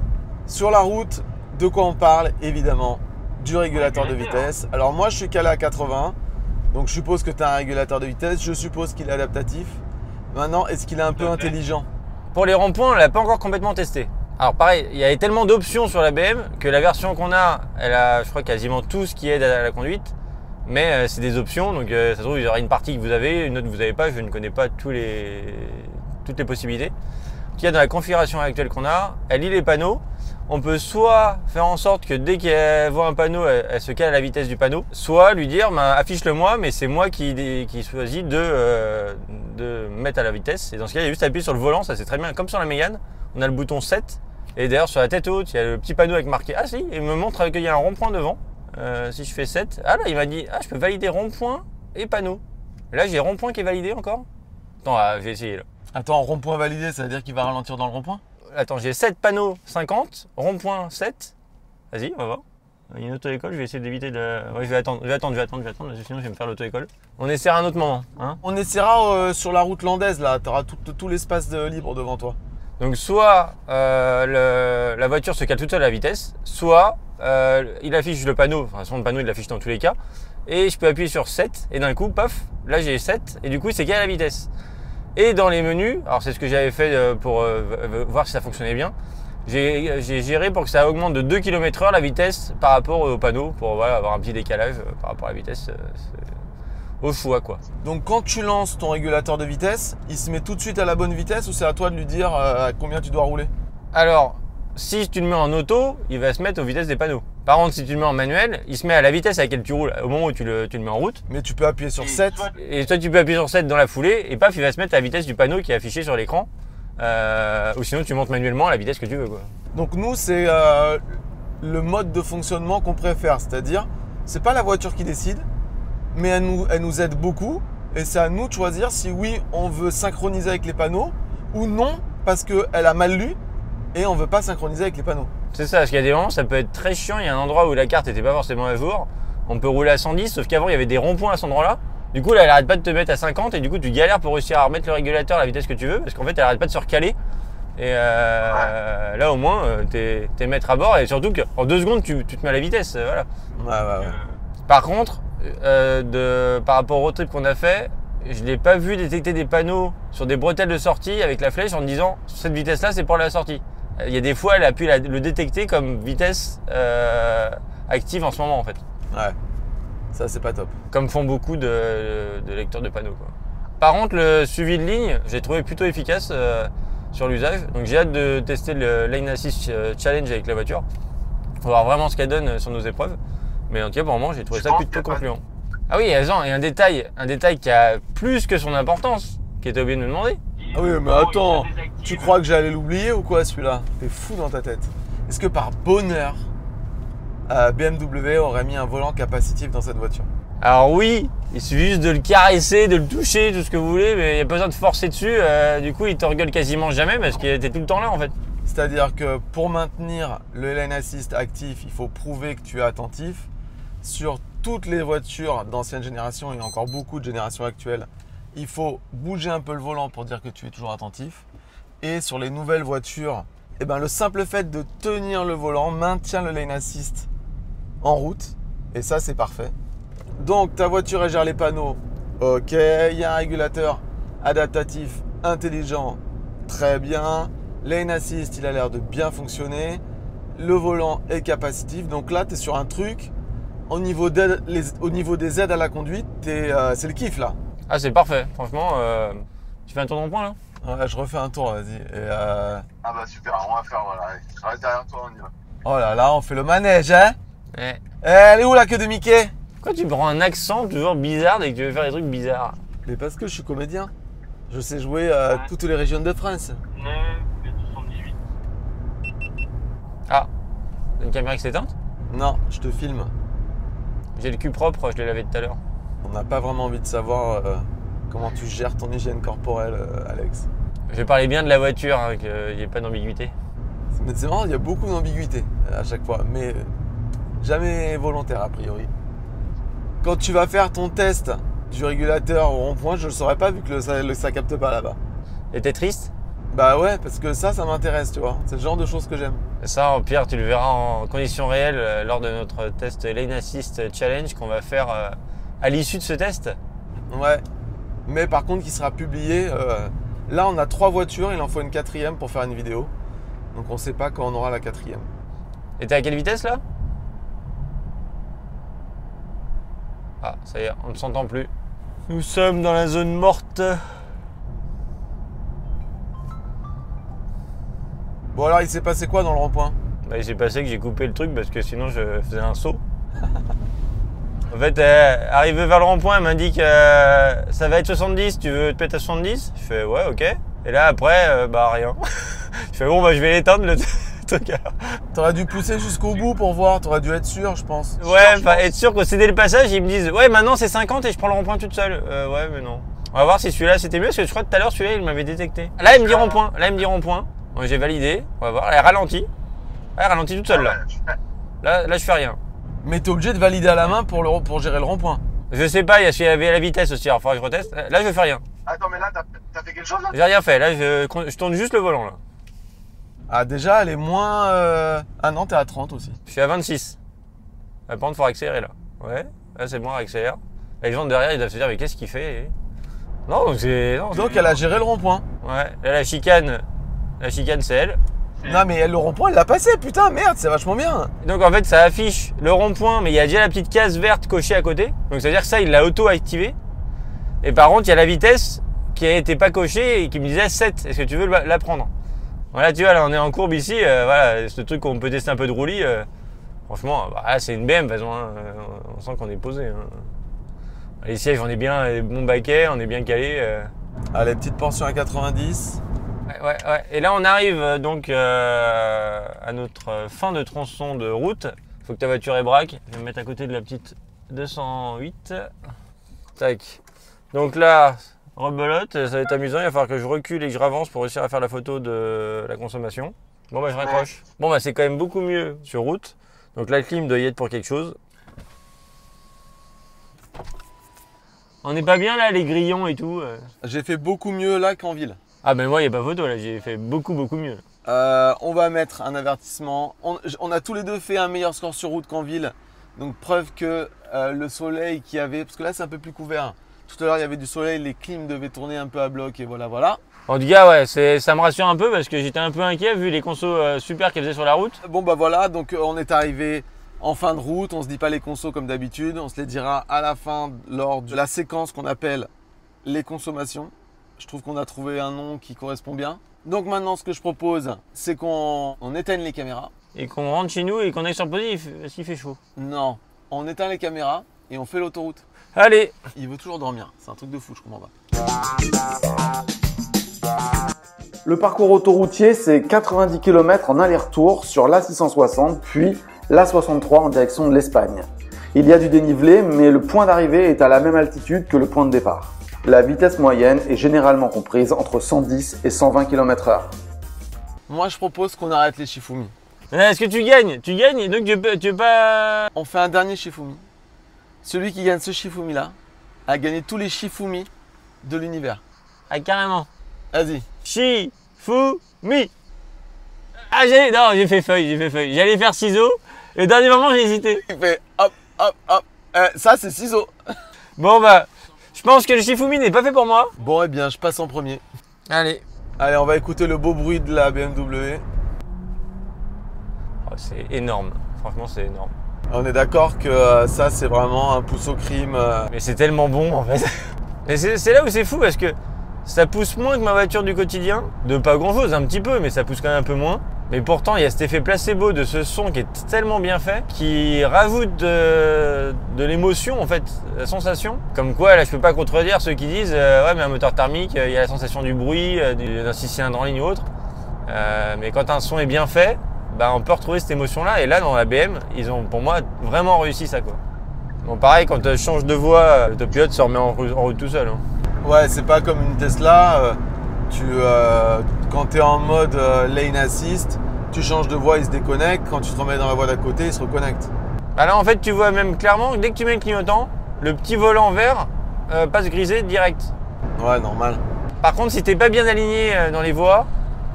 Sur la route, de quoi on parle? Évidemment, du régulateur de vitesse. Alors moi, je suis calé à 80. Donc je suppose que tu as un régulateur de vitesse. Je suppose qu'il est adaptatif. Maintenant, est-ce qu'il est un peu Tout à fait. intelligent? Pour les ronds-points, on l'a pas encore complètement testé. Alors pareil, il y avait tellement d'options sur la BM que la version qu'on a, elle a, je crois, quasiment tout ce qui aide à la conduite. Mais c'est des options, donc ça se trouve, il y aura une partie que vous avez, une autre que vous n'avez pas. Je ne connais pas toutes les possibilités. Qu'il y a dans la configuration actuelle qu'on a, elle lit les panneaux. On peut soit faire en sorte que dès qu'elle voit un panneau, elle se cale à la vitesse du panneau, soit lui dire affiche-le moi, mais c'est moi qui choisis de mettre à la vitesse. Et dans ce cas, il y a juste à appuyer sur le volant, ça c'est très bien. Comme sur la Mégane, on a le bouton 7. Et d'ailleurs, sur la tête haute, il y a le petit panneau avec marqué ah si, il me montre qu'il y a un rond-point devant. Si je fais 7, ah là, il m'a dit ah, je peux valider rond-point et panneau. Là, j'ai rond-point qui est validé encore. Attends, je vais essayer là. Attends, rond-point validé, ça veut dire qu'il va ralentir dans le rond-point? Attends, j'ai 7 panneaux 50, rond-point 7. Vas-y, on va voir. Il y a une auto-école, je vais essayer d'éviter de. Ouais, je vais attendre, sinon je vais me faire l'auto-école. On essaiera un autre moment. Hein. On essaiera sur la route landaise, là. Tu auras tout l'espace libre devant toi. Donc, soit la voiture se cale toute seule à la vitesse, soit il affiche le panneau, enfin, son panneau il l'affiche dans tous les cas, et je peux appuyer sur 7, et d'un coup, paf, là j'ai 7, et du coup, c'est calé à la vitesse. Et dans les menus, alors c'est ce que j'avais fait pour voir si ça fonctionnait bien, j'ai géré pour que ça augmente de 2 km/h la vitesse par rapport au panneau, pour voilà, avoir un petit décalage par rapport à la vitesse au choix quoi. Donc quand tu lances ton régulateur de vitesse, il se met tout de suite à la bonne vitesse ou c'est à toi de lui dire à combien tu dois rouler? Alors, si tu le mets en auto, il va se mettre aux vitesses des panneaux. Par contre, si tu le mets en manuel, il se met à la vitesse à laquelle tu roules au moment où tu le mets en route. Mais tu peux appuyer sur 7. Et toi, tu peux appuyer sur 7 dans la foulée et paf, il va se mettre à la vitesse du panneau qui est affiché sur l'écran. Ou sinon, tu montes manuellement à la vitesse que tu veux quoi. Donc nous, c'est le mode de fonctionnement qu'on préfère. C'est-à-dire, c'est pas la voiture qui décide, mais elle nous aide beaucoup. Et c'est à nous de choisir si oui, on veut synchroniser avec les panneaux ou non, parce qu'elle a mal lu et on veut pas synchroniser avec les panneaux. C'est ça, parce qu'il y a des moments, ça peut être très chiant. Il y a un endroit où la carte n'était pas forcément à jour. On peut rouler à 110, sauf qu'avant, il y avait des ronds-points à cet endroit-là. Du coup, là, elle arrête pas de te mettre à 50 et du coup, tu galères pour réussir à remettre le régulateur à la vitesse que tu veux parce qu'en fait, elle arrête pas de se recaler. Et là, au moins, t'es maître à bord et surtout qu'en 2 secondes, tu te mets à la vitesse. Voilà. Ouais. Par contre, par rapport au road trip qu'on a fait, je n'ai pas vu détecter des panneaux sur des bretelles de sortie avec la flèche en me disant cette vitesse-là, c'est pour la sortie. Il y a des fois, elle a pu le détecter comme vitesse active en ce moment en fait. Ouais, ça c'est pas top. Comme font beaucoup de lecteurs de panneaux quoi. Par contre, le suivi de ligne, j'ai trouvé plutôt efficace sur l'usage. Donc j'ai hâte de tester le Lane Assist Challenge avec la voiture. On va voir vraiment ce qu'elle donne sur nos épreuves. Mais en tout cas, pour le moment, j'ai trouvé ça plutôt concluant. Ah oui, Azan, et un détail qui a plus que son importance, qui était oublié de me demander. Ah oui, mais attends, tu crois que j'allais l'oublier ou quoi celui-là? T'es fou dans ta tête. Est-ce que par bonheur, BMW aurait mis un volant capacitif dans cette voiture? Alors oui, il suffit juste de le caresser, de le toucher, tout ce que vous voulez, mais il n'y a pas besoin de forcer dessus. Du coup, il te regueule quasiment jamais parce qu'il était tout le temps là en fait. C'est-à-dire que pour maintenir le Lane Assist actif, il faut prouver que tu es attentif. Sur toutes les voitures d'ancienne génération et encore beaucoup de générations actuelles, il faut bouger un peu le volant pour dire que tu es toujours attentif. Et sur les nouvelles voitures, eh ben, le simple fait de tenir le volant maintient le Lane Assist en route. Et ça, c'est parfait. Donc, ta voiture, elle gère les panneaux. Ok, il y a un régulateur adaptatif intelligent. Très bien. Lane Assist, il a l'air de bien fonctionner. Le volant est capacitif. Donc là, tu es sur un truc. Au niveau des aides à la conduite, c'est le kiff là. Ah, c'est parfait. Franchement, tu fais un tour de rond-point là? Ouais, je refais un tour, vas-y. Ah bah super, on va faire, voilà. Allez, je reste derrière toi, on y va. Oh là là, on fait le manège, hein? Ouais. Elle est où la queue de Mickey? Pourquoi tu prends un accent toujours bizarre dès que tu veux faire des trucs bizarres? Mais parce que je suis comédien. Je sais jouer toutes les régions de France. 9 et 78. Ah, une caméra qui s'est éteinte? Non, je te filme. J'ai le cul propre, je l'ai lavé tout à l'heure. On n'a pas vraiment envie de savoir comment tu gères ton hygiène corporelle, Alex. Je vais parler bien de la voiture, hein, qu'il n'y ait pas d'ambiguïté. Mais c'est marrant, il y a beaucoup d'ambiguïté à chaque fois, mais jamais volontaire a priori. Quand tu vas faire ton test du régulateur au rond-point, je ne le saurais pas vu que ça capte pas là-bas. Et t'es triste? Bah ouais, parce que ça m'intéresse, tu vois. C'est le genre de choses que j'aime. Ça, en pire, tu le verras en conditions réelles lors de notre test Lane Assist Challenge qu'on va faire à l'issue de ce test. Ouais, mais par contre qui sera publié. Là, on a 3 voitures, il en faut une 4e pour faire une vidéo. Donc on ne sait pas quand on aura la 4e. Et t'es à quelle vitesse là? Ah, ça y est, on ne s'entend plus. Nous sommes dans la zone morte. Bon alors, il s'est passé quoi dans le rond-point? Bah, il s'est passé que j'ai coupé le truc parce que sinon je faisais un saut. En fait, arrivé vers le rond-point, elle m'indique ça va être 70, tu veux te mettre à 70? Je fais ouais, ok. Et là après, bah rien. Je fais bon, bah je vais l'éteindre le truc. T'aurais dû pousser jusqu'au bout pour voir, t'aurais dû être sûr, je pense. Ouais, enfin être sûr qu'au céder le passage, ils me disent ouais, maintenant c'est 50 et je prends le rond-point toute seule. Ouais, mais non. On va voir si celui-là c'était mieux parce que je crois que tout à l'heure celui-là il m'avait détecté. Là, il me dit rond-point. Là, il me dit rond-point. Bon, j'ai validé. On va voir. Elle ralentit. Elle ralentit toute seule là. Là, je fais rien. Mais t'es obligé de valider à la main pour gérer le rond-point. Je sais pas, il y avait la vitesse aussi, alors il faudra que je reteste. Là, je fais rien. Attends, mais là, t'as fait quelque chose là? J'ai rien fait, là, je tourne juste le volant là. Ah déjà, elle est moins... Ah non, t'es à 30 aussi. Je suis à 26. Par contre, il faut accélérer là. Ouais, là c'est bon, accélère. Les gens derrière, ils doivent se dire, mais qu'est-ce qu'il fait? Non, donc c'est... Donc elle a géré le rond-point. Ouais, là la chicane c'est elle. Non mais le rond-point, elle l'a passé, putain, merde, c'est vachement bien. Donc en fait, ça affiche le rond-point, mais il y a déjà la petite case verte cochée à côté. Donc ça veut dire que ça, il l'a auto-activé. Et par contre, il y a la vitesse qui n'était pas cochée et qui me disait 7. Est-ce que tu veux la prendre? Voilà, tu vois, là on est en courbe ici. Voilà, ce truc qu'on peut tester un peu de roulis. Franchement, bah, c'est une BM, de toute façon. Hein, on sent qu'on est posé. Hein. Les sièges, on est bien, les bons baquets, on est bien calé. Allez, petite portion à 90. Ouais. Et là, on arrive donc à notre fin de tronçon de route. Il faut que ta voiture ait braque. Je vais me mettre à côté de la petite 208. Tac. Donc là, rebelote, ça va être amusant. Il va falloir que je recule et que je ravance pour réussir à faire la photo de la consommation. Bon, bah, je raccroche. Bon, bah, c'est quand même beaucoup mieux sur route. Donc la clim doit y être pour quelque chose. On n'est pas bien là, les grillons et tout. J'ai fait beaucoup mieux là qu'en ville. Ah ben moi il n'y a pas photo là, j'ai fait beaucoup mieux. On va mettre un avertissement. On a tous les deux fait un meilleur score sur route qu'en ville. Donc preuve que le soleil qu'il y avait, parce que là c'est un peu plus couvert. Tout à l'heure il y avait du soleil, les clims devaient tourner un peu à bloc et voilà. En tout cas ouais, ça me rassure un peu parce que j'étais un peu inquiet vu les consos super qu'elles faisaient sur la route. Bon bah voilà, donc on est arrivé en fin de route. On se dit pas les consos comme d'habitude, on se les dira à la fin lors de la séquence qu'on appelle les consommations. Je trouve qu'on a trouvé un nom qui correspond bien. Donc maintenant, ce que je propose, c'est qu'on éteigne les caméras. Et qu'on rentre chez nous et qu'on aille sur le positif parce qu'il fait chaud. Non, on éteint les caméras et on fait l'autoroute. Allez. Il veut toujours dormir, c'est un truc de fou, je comprends pas. Le parcours autoroutier, c'est 90 km en aller-retour sur l'A660, puis l'A63 en direction de l'Espagne. Il y a du dénivelé, mais le point d'arrivée est à la même altitude que le point de départ. La vitesse moyenne est généralement comprise entre 110 et 120 km/h. Moi, je propose qu'on arrête les Shifumi. Est-ce que tu gagnes? Tu gagnes et donc tu veux pas... On fait un dernier Shifumi. Celui qui gagne ce Shifumi-là a gagné tous les Shifumi de l'univers. Ah, carrément. Vas-y. Shifumi. Ah, j'ai fait feuille. J'allais faire ciseaux et au dernier moment, j'ai hésité. Il fait hop. Ça, c'est ciseaux. Bon, bah... Je pense que le Shifumi n'est pas fait pour moi. Bon, eh bien, je passe en premier. Allez, on va écouter le beau bruit de la BMW. Oh, c'est énorme. Franchement, c'est énorme. On est d'accord que ça, c'est vraiment un pouce au crime. Mais c'est tellement bon, en fait. Mais c'est là où c'est fou, parce que ça pousse moins que ma voiture du quotidien. De pas grand-chose, un petit peu, mais ça pousse quand même un peu moins. Mais pourtant, il y a cet effet placebo de ce son qui est tellement bien fait, qui rajoute de l'émotion, en fait, la sensation. Comme quoi, là, je peux pas contredire ceux qui disent ouais, mais un moteur thermique, il y a la sensation du bruit, d'un 6 cylindres en ligne ou autre. Mais quand un son est bien fait, bah, on peut retrouver cette émotion-là. Et là, dans la BM, ils ont, pour moi, vraiment réussi ça, quoi. Bon, pareil, quand tu changes de voie, le pilote se remet en route tout seul. Hein. Ouais, c'est pas comme une Tesla. Quand tu es en mode lane assist, tu changes de voie, il se déconnecte. Quand tu te remets dans la voie d'à côté, il se reconnecte. Bah là, en fait, tu vois même clairement, dès que tu mets le clignotant, le petit volant vert passe grisé direct. Ouais, normal. Par contre, si t'es pas bien aligné dans les voies,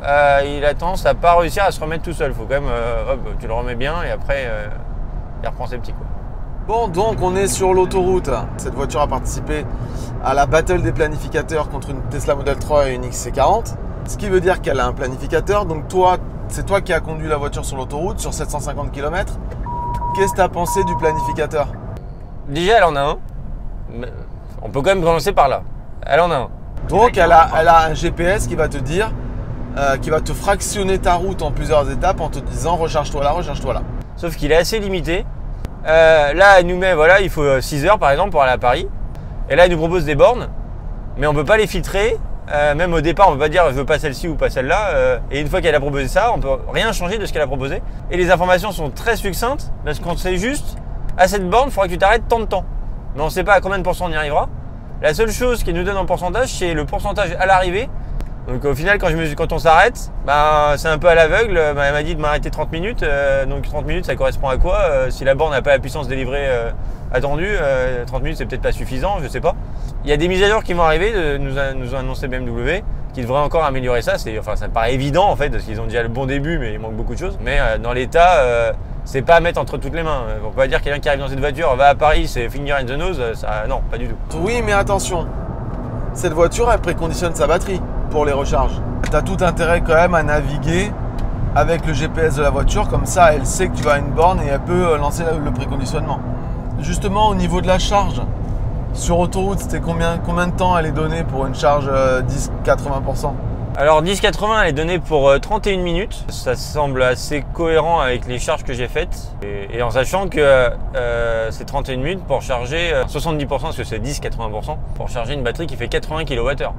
il a tendance à pas réussir à se remettre tout seul. Faut quand même, hop, tu le remets bien et après, il reprend ses petits coups. Bon, donc on est sur l'autoroute. Cette voiture a participé à la battle des planificateurs contre une Tesla Model 3 et une XC40. Ce qui veut dire qu'elle a un planificateur. Donc toi, c'est toi qui as conduit la voiture sur l'autoroute sur 750 km. Qu'est-ce que tu as pensé du planificateur? Déjà, elle en a un. On peut quand même commencer par là. Elle en a un. Donc elle a un GPS qui va te dire, qui va te fractionner ta route en plusieurs étapes en te disant recharge-toi là, recharge-toi là. Sauf qu'il est assez limité. Là, elle nous met, voilà, il faut 6 heures par exemple pour aller à Paris. Et là, elle nous propose des bornes, mais on ne peut pas les filtrer. Même au départ, on ne peut pas dire je veux pas celle-ci ou pas celle-là. Et une fois qu'elle a proposé ça, on ne peut rien changer de ce qu'elle a proposé. Et les informations sont très succinctes parce qu'on sait juste à cette borne, il faudra que tu t'arrêtes tant de temps. Mais on ne sait pas à combien de pourcents on y arrivera. La seule chose qui nous donne en pourcentage, c'est le pourcentage à l'arrivée. Donc au final, quand on s'arrête, bah, c'est un peu à l'aveugle. Bah, elle m'a dit de m'arrêter 30 minutes. Donc 30 minutes, ça correspond à quoi? Si la borne n'a pas la puissance délivrée attendue, 30 minutes, c'est peut-être pas suffisant, je sais pas. Il y a des mises à jour qui vont arriver, nous a annoncé BMW, qui devraient encore améliorer ça. Enfin, ça me paraît évident en fait, parce qu'ils ont déjà le bon début, mais il manque beaucoup de choses. Mais dans l'état, c'est pas à mettre entre toutes les mains. On peut pas dire quelqu'un qui arrive dans cette voiture va à Paris, c'est finger in the nose. Ça, non, pas du tout. Oui, mais attention, cette voiture, elle préconditionne sa batterie pour les recharges. Tu as tout intérêt quand même à naviguer avec le GPS de la voiture, comme ça elle sait que tu vas à une borne et elle peut lancer le préconditionnement. Justement au niveau de la charge, sur autoroute, c'était combien de temps elle est donnée pour une charge 10-80%? Alors 10,80 elle est donnée pour 31 minutes. Ça semble assez cohérent avec les charges que j'ai faites. Et en sachant que c'est 31 minutes pour charger 70%, parce que c'est 10-80%, pour charger une batterie qui fait 80 kWh.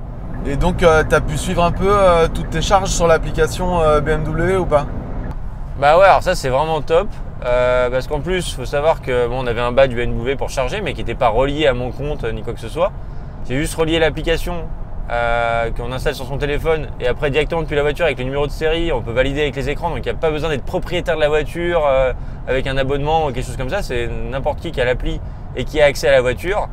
Et donc tu as pu suivre un peu toutes tes charges sur l'application BMW ou pas? Bah ouais, alors ça c'est vraiment top. Parce qu'en plus, il faut savoir que bon, on avait un badge BMW pour charger, mais qui n'était pas relié à mon compte ni quoi que ce soit. J'ai juste relié l'application qu'on installe sur son téléphone et après directement depuis la voiture avec le numéro de série, on peut valider avec les écrans. Donc il n'y a pas besoin d'être propriétaire de la voiture avec un abonnement ou quelque chose comme ça. C'est n'importe qui a l'appli et qui a accès à la voiture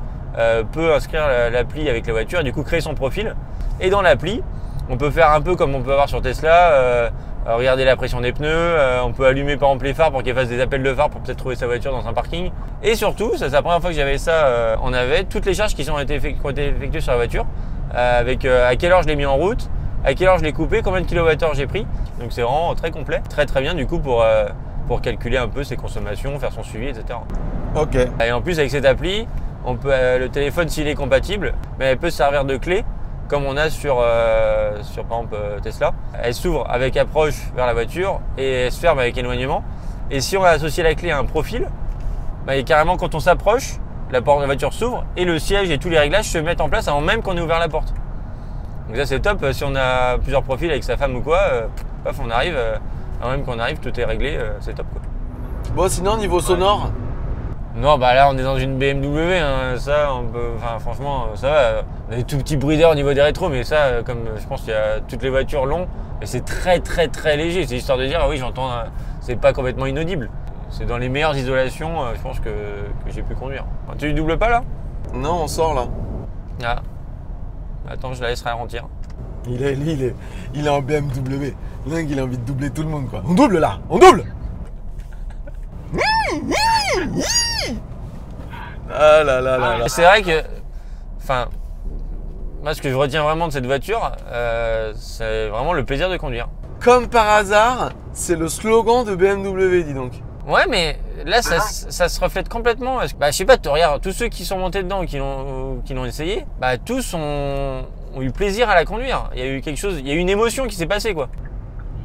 peut inscrire l'appli avec la voiture et du coup créer son profil. Et dans l'appli, on peut faire un peu comme on peut avoir sur Tesla. Regarder la pression des pneus, on peut allumer par exemple les phares pour qu'il fasse des appels de phare pour peut-être trouver sa voiture dans un parking. Et surtout, ça c'est la première fois que j'avais ça, on avait toutes les charges qui ont été effectuées sur la voiture, avec à quelle heure je l'ai mis en route, à quelle heure je l'ai coupé, combien de kilowattheures j'ai pris. Donc c'est vraiment très complet, très bien du coup pour calculer un peu ses consommations, faire son suivi, etc. Ok. Et en plus avec cette appli, on peut, le téléphone s'il est compatible, mais elle peut servir de clé. Comme on a sur par exemple Tesla. Elle s'ouvre avec approche vers la voiture et elle se ferme avec éloignement. Et si on a associé la clé à un profil, bah, et carrément quand on s'approche, la porte de la voiture s'ouvre et le siège et tous les réglages se mettent en place avant même qu'on ait ouvert la porte. Donc ça c'est top, si on a plusieurs profils avec sa femme ou quoi, paf, on arrive, avant même qu'on arrive, tout est réglé, c'est top quoi. Bon sinon niveau sonore? Non, bah là on est dans une BMW, hein. Ça on peut, enfin franchement ça va, on a des tout petits brideurs au niveau des rétros, mais ça comme je pense qu'il y a toutes les voitures longues, et c'est très léger, c'est histoire de dire ah oui j'entends, c'est pas complètement inaudible. C'est dans les meilleures isolations, je pense que j'ai pu conduire. Enfin, tu doubles pas là? Non, on sort là. Ah. Attends, je la laisse ralentir. Il est en BMW. L'un il a envie de doubler tout le monde quoi. On double là, on double. Ah là là là là. C'est vrai que, enfin, moi ce que je retiens vraiment de cette voiture, c'est vraiment le plaisir de conduire. Comme par hasard, c'est le slogan de BMW, dis donc. Ouais, mais là ça se reflète complètement. Bah, je sais pas, regarde, tous ceux qui sont montés dedans, qui l'ont essayé, bah tous ont eu plaisir à la conduire. Il y a eu quelque chose, il y a eu une émotion qui s'est passée quoi.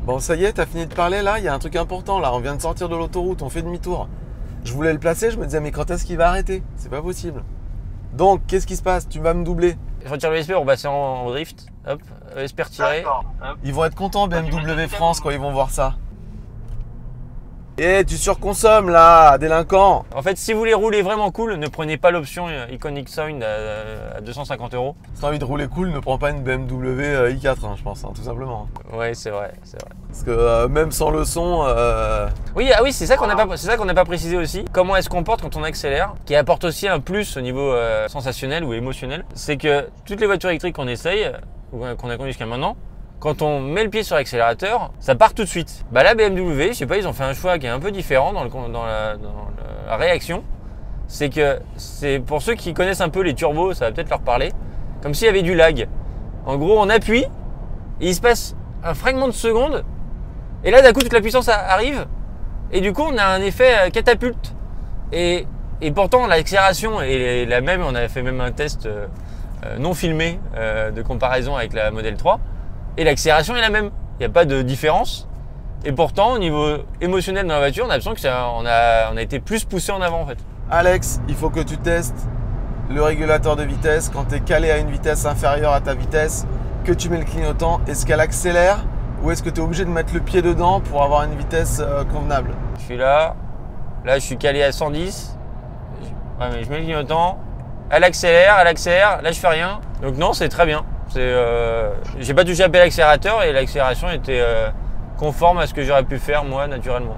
Bon ça y est, t'as fini de parler là, il y a un truc important là, on vient de sortir de l'autoroute, on fait demi-tour. Je voulais le placer, je me disais mais quand est-ce qu'il va arrêter? C'est pas possible. Donc qu'est-ce qui se passe? Tu vas me doubler? Je retire le ESP pour passer en drift. Hop, ESP retiré. Ils vont être contents BMW France quand ils vont voir ça. Et tu surconsommes là, délinquant. En fait, si vous voulez rouler vraiment cool, ne prenez pas l'option Iconic Sound à 250 €. Si t'as envie de rouler cool, ne prends pas une BMW i4, hein, je pense, hein, tout simplement. Ouais, c'est vrai, c'est vrai. Parce que même sans le son, Oui, ah oui, c'est ça qu'on n'a pas précisé aussi. Comment elle se comporte quand on accélère, qui apporte aussi un plus au niveau sensationnel ou émotionnel. C'est que toutes les voitures électriques qu'on essaye, ou qu'on a conduit jusqu'à maintenant, quand on met le pied sur l'accélérateur, ça part tout de suite. Bah là, BMW, je sais pas, ils ont fait un choix qui est un peu différent dans la réaction. C'est que c'est pour ceux qui connaissent un peu les turbos, ça va peut-être leur parler, comme s'il y avait du lag. En gros, on appuie, et il se passe un fragment de seconde, et là, d'un coup, toute la puissance arrive, et du coup, on a un effet catapulte. Et pourtant, l'accélération est la même. On avait fait même un test non filmé de comparaison avec la Model 3. Et l'accélération est la même. Il n'y a pas de différence. Et pourtant, au niveau émotionnel dans la voiture, on a l'impression qu'on a été plus poussé en avant en fait. Alex, il faut que tu testes le régulateur de vitesse quand tu es calé à une vitesse inférieure à ta vitesse, que tu mets le clignotant. Est-ce qu'elle accélère ou est-ce que tu es obligé de mettre le pied dedans pour avoir une vitesse convenable? Je suis là je suis calé à 110. Ouais, mais je mets le clignotant. Elle accélère, là je fais rien. Donc non, c'est très bien. J'ai pas touché à l'accélérateur et l'accélération était conforme à ce que j'aurais pu faire moi naturellement.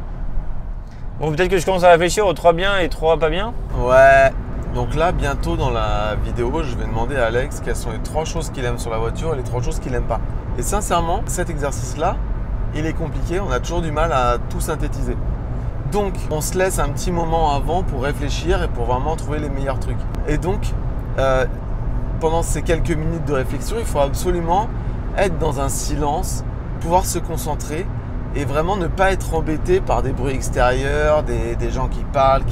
Bon, peut-être que je commence à réfléchir aux 3 bien et 3 pas bien. Ouais. Donc là, bientôt dans la vidéo, je vais demander à Alex quelles sont les 3 choses qu'il aime sur la voiture et les 3 choses qu'il n'aime pas. Et sincèrement, cet exercice-là, il est compliqué. On a toujours du mal à tout synthétiser. Donc, on se laisse un petit moment avant pour réfléchir et pour vraiment trouver les meilleurs trucs. Et donc, pendant ces quelques minutes de réflexion, il faut absolument être dans un silence, pouvoir se concentrer et vraiment ne pas être embêté par des bruits extérieurs, des gens qui parlent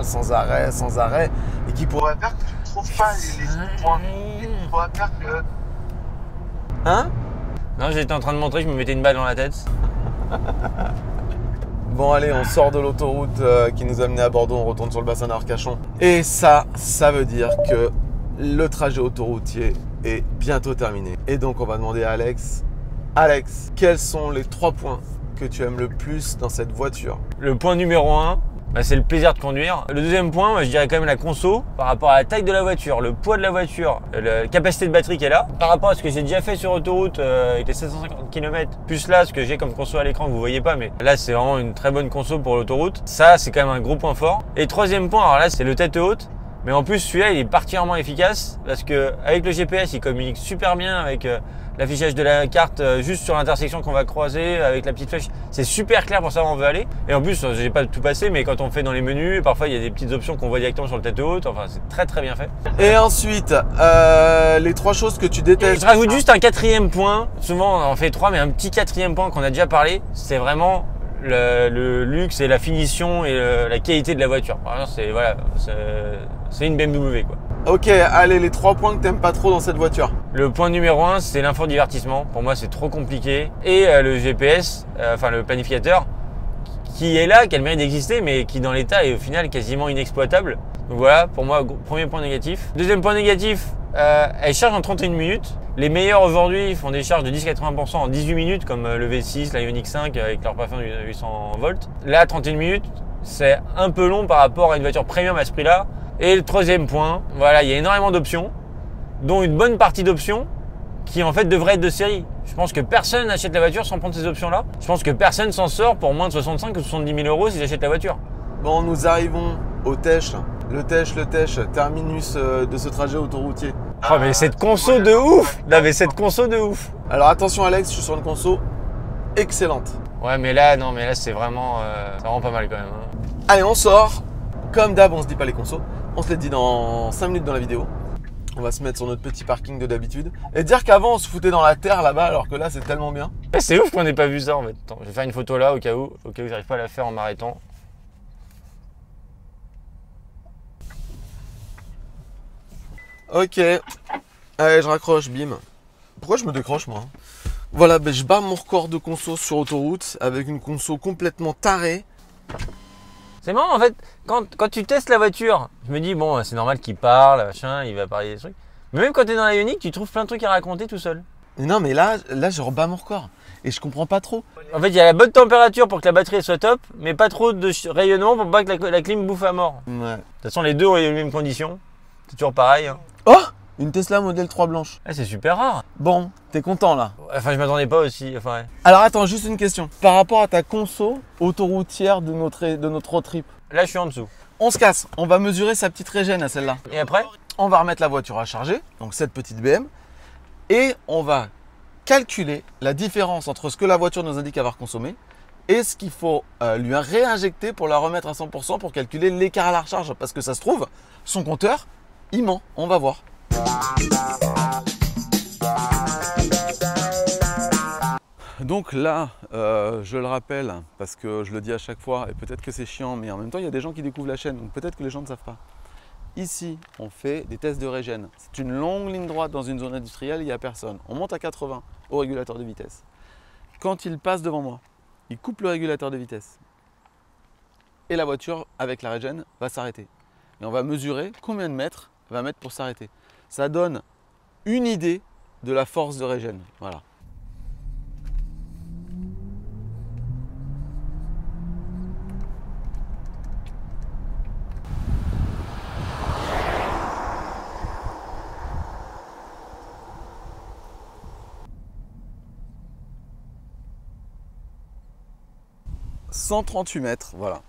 sans arrêt et qui pourraient faire que tu ne trouves pas les points. Il pourrait faire que... Hein? Non, j'étais en train de montrer, je me mettais une balle dans la tête. Bon allez, on sort de l'autoroute qui nous a amené à Bordeaux, on retourne sur le bassin d'Arcachon. Et ça veut dire que le trajet autoroutier est bientôt terminé. Et donc on va demander à Alex, quels sont les 3 points que tu aimes le plus dans cette voiture? Le point numéro 1, c'est le plaisir de conduire. Le deuxième point, je dirais quand même la conso par rapport à la taille de la voiture, le poids de la voiture, la capacité de batterie qu'elle a. Par rapport à ce que j'ai déjà fait sur autoroute avec les 750 km, plus là ce que j'ai comme conso à l'écran que vous voyez pas, mais là c'est vraiment une très bonne conso pour l'autoroute. Ça c'est quand même un gros point fort. Et troisième point, alors là c'est le tête haute. Mais en plus celui-là il est particulièrement efficace parce que avec le GPS il communique super bien avec l'affichage de la carte juste sur l'intersection qu'on va croiser avec la petite flèche. C'est super clair pour savoir où on veut aller. Et en plus j'ai pas tout passé, mais quand on fait dans les menus, parfois il y a des petites options qu'on voit directement sur le tête haute. Enfin c'est très très bien fait. Et ensuite les 3 choses que tu détestes. Et je rajoute juste un 4e point. Souvent on en fait 3, mais un petit 4e point qu'on a déjà parlé, c'est vraiment le luxe et la finition et la qualité de la voiture. C'est une BMW quoi. Ok, allez, les 3 points que t'aimes pas trop dans cette voiture. Le point numéro 1, c'est l'infodivertissement. Pour moi, c'est trop compliqué. Et le GPS, enfin le planificateur, qui est là, qui a le mérite d'exister, mais qui dans l'état est au final quasiment inexploitable. Donc voilà, pour moi, premier point négatif. Deuxième point négatif, elle charge en 31 minutes. Les meilleurs aujourd'hui font des charges de 10-80% en 18 minutes, comme le V6, la Ioniq 5 avec leur plafond de 800 volts. Là, 31 minutes, c'est un peu long par rapport à une voiture premium à ce prix-là. Et le troisième point, voilà, il y a énormément d'options, dont une bonne partie d'options qui en fait devraient être de série. Je pense que personne n'achète la voiture sans prendre ces options-là. Je pense que personne s'en sort pour moins de 65 ou 70 000 euros s'il achète la voiture. Bon, nous arrivons au Tech, le Tech, terminus de ce trajet autoroutier. Oh mais cette conso de ouf! Non mais cette conso de ouf! Alors attention Alex, je suis sur une conso excellente. Ouais mais là, non mais là c'est vraiment pas mal quand même. Hein. Allez, on sort. Comme d'hab, on se dit pas les consos. On se les dit dans 5 minutes dans la vidéo. On va se mettre sur notre petit parking de d'habitude. Et dire qu'avant on se foutait dans la terre là-bas alors que là c'est tellement bien. C'est ouf qu'on n'ait pas vu ça en fait. Attends, je vais faire une photo là au cas où j'arrive pas à la faire en m'arrêtant. Ok. Allez, je raccroche, bim. Pourquoi je me décroche moi? Voilà, je bats mon record de conso sur autoroute avec une conso complètement tarée. C'est marrant en fait, quand tu testes la voiture, je me dis bon c'est normal qu'il parle, machin, il va parler des trucs. Mais même quand tu es dans la Ioniq, tu trouves plein de trucs à raconter tout seul. Non, mais là je rebats mon record. Et je comprends pas trop. En fait, il y a la bonne température pour que la batterie soit top, mais pas trop de rayonnement pour pas que la clim bouffe à mort. Ouais. De toute façon, les deux ont les mêmes conditions. C'est toujours pareil. Hein. Oh, une Tesla modèle 3 blanche. Ah, c'est super rare. Bon, t'es content là. Enfin, je m'attendais pas aussi. Enfin, ouais. Alors attends, juste une question. Par rapport à ta conso autoroutière de notre road trip, Là, je suis en dessous. on se casse. On va mesurer sa petite régène à celle-là. Et après? On va remettre la voiture à charger, donc cette petite BM, et on va calculer la différence entre ce que la voiture nous indique avoir consommé et ce qu'il faut lui réinjecter pour la remettre à 100% pour calculer l'écart à la recharge. Parce que ça se trouve, son compteur, il ment. On va voir. Donc là, je le rappelle, parce que je le dis à chaque fois, et peut-être que c'est chiant, mais en même temps, il y a des gens qui découvrent la chaîne, donc peut-être que les gens ne savent pas. Ici, on fait des tests de régène. C'est une longue ligne droite dans une zone industrielle, il n'y a personne. On monte à 80 au régulateur de vitesse. Quand il passe devant moi, il coupe le régulateur de vitesse. Et la voiture, avec la régène, va s'arrêter. Et on va mesurer combien de mètres va mettre pour s'arrêter. Ça donne une idée de la force de régène. Voilà. « 138 mètres, voilà. »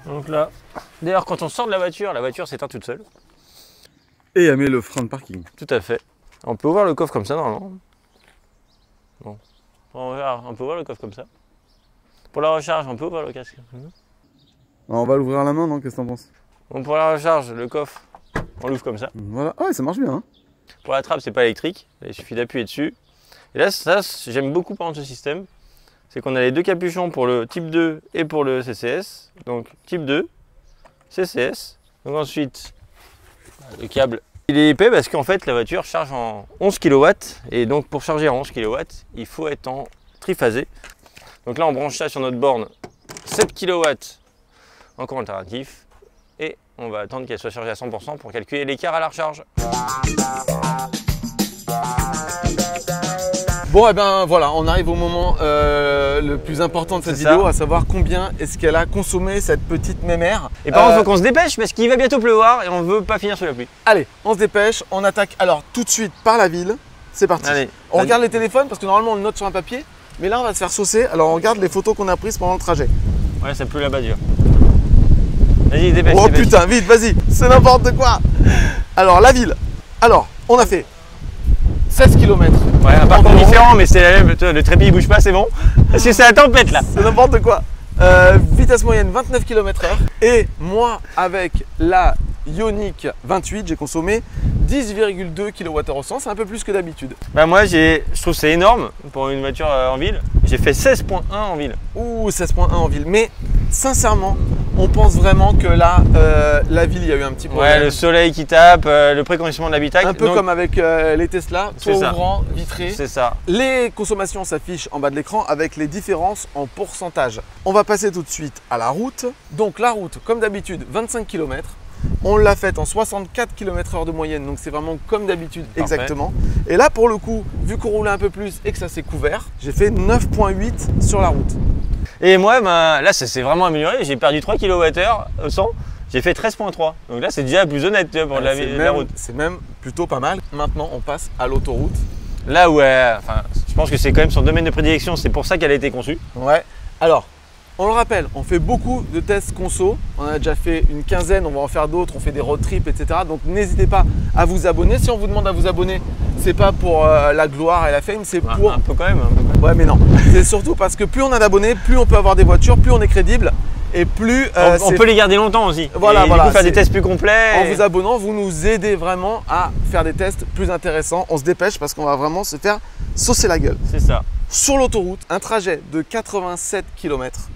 Donc là, d'ailleurs, quand on sort de la voiture s'éteint toute seule. Et elle met le frein de parking. Tout à fait. On peut ouvrir le coffre comme ça, normalement. Bon. On peut ouvrir le coffre comme ça. Pour la recharge, on peut ouvrir le casque. On va l'ouvrir à la main, non? Qu'est-ce que t'en penses? Bon, pour la recharge, le coffre, on l'ouvre comme ça. Voilà. Ah ouais, ça marche bien. Hein. Pour la trappe, c'est pas électrique. Il suffit d'appuyer dessus. Et là, ça, j'aime beaucoup par exemple ce système. C'est qu'on a les deux capuchons pour le type 2 et pour le CCS. Donc, type 2, CCS. Donc ensuite, le câble. Il est épais parce qu'en fait, la voiture charge en 11 kW. Et donc, pour charger en 11 kW, il faut être en triphasé. Donc là, on branche ça sur notre borne 7 kW en courant alternatif. Et on va attendre qu'elle soit chargée à 100% pour calculer l'écart à la recharge. Bon, et ben voilà, on arrive au moment le plus important de cette vidéo, à savoir combien est-ce qu'elle a consommé cette petite mémère. Et par contre, il faut qu'on se dépêche parce qu'il va bientôt pleuvoir et on veut pas finir sous la pluie. Allez, on se dépêche, on attaque alors tout de suite par la ville. C'est parti. Allez, on regarde les téléphones parce que normalement on le note sur un papier, mais là on va se faire saucer. Alors on regarde les photos qu'on a prises pendant le trajet. Ouais, ça pleut là-bas dur. Vas-y, dépêche. Oh dépêche. putain, vite, vas-y, c'est n'importe quoi. Alors la ville. Alors, on a fait 16 km. Ouais, un parcours différent, mais c'est la même. Le trépied il bouge pas, c'est bon. Parce que c'est la tempête là. C'est n'importe quoi. Vitesse moyenne 29 km/h. Et moi, avec la Ioniq 28, j'ai consommé 10,2 kWh au 100. C'est un peu plus que d'habitude. Bah moi, je trouve que c'est énorme pour une voiture en ville. J'ai fait 16,1 en ville. Ouh, 16,1 en ville. Mais sincèrement, on pense vraiment que là, la ville, il y a eu un petit problème. Ouais, le soleil qui tape, le préconditionnement de l'habitacle. Un peu donc, comme avec les Tesla, toit ouvrant, vitré. C'est ça. Les consommations s'affichent en bas de l'écran avec les différences en pourcentage. On va passer tout de suite à la route. Donc la route, comme d'habitude, 25 km. On l'a faite en 64 km/h de moyenne, donc c'est vraiment comme d'habitude exactement. Et là, pour le coup, vu qu'on roulait un peu plus et que ça s'est couvert, j'ai fait 9,8 sur la route. Et moi, bah, là, ça s'est vraiment amélioré. J'ai perdu 3 kWh au 100. J'ai fait 13,3. Donc là, c'est déjà plus honnête pour la route. C'est même plutôt pas mal. Maintenant, on passe à l'autoroute. Là où enfin, je pense que c'est quand même son domaine de prédilection. C'est pour ça qu'elle a été conçue. Ouais. Alors, on le rappelle, on fait beaucoup de tests conso. On a déjà fait une quinzaine, on va en faire d'autres. On fait des road trips, etc. Donc, n'hésitez pas à vous abonner. Si on vous demande à vous abonner, c'est pas pour la gloire et la fame, c'est pour… Un peu quand même. Ouais, mais non. C'est surtout parce que plus on a d'abonnés, plus on peut avoir des voitures, plus on est crédible. Et plus on peut les garder longtemps aussi. Voilà, et du coup, faire des tests plus complets. En vous abonnant, vous nous aidez vraiment à faire des tests plus intéressants. On se dépêche parce qu'on va vraiment se faire saucer la gueule. C'est ça. Sur l'autoroute, un trajet de 87 km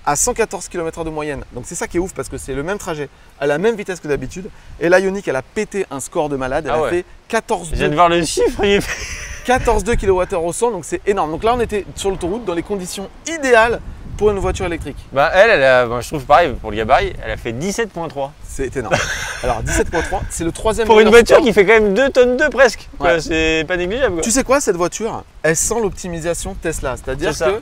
à 114 km/h de moyenne. Donc c'est ça qui est ouf parce que c'est le même trajet, à la même vitesse que d'habitude. Et la Ioniq, elle a pété un score de malade. Elle a fait 14,2. Je viens de voir le chiffre. 14,2 kWh au 100, donc c'est énorme. Donc là, on était sur l'autoroute dans les conditions idéales pour une voiture électrique. Bah je trouve pareil pour le gabarit, elle a fait 17,3. C'est énorme. Alors 17,3, c'est le troisième. Pour une voiture qui fait quand même 2 tonnes de presque. Ouais. C'est pas négligeable. Quoi. Tu sais quoi, cette voiture, elle sent l'optimisation Tesla. C'est-à-dire que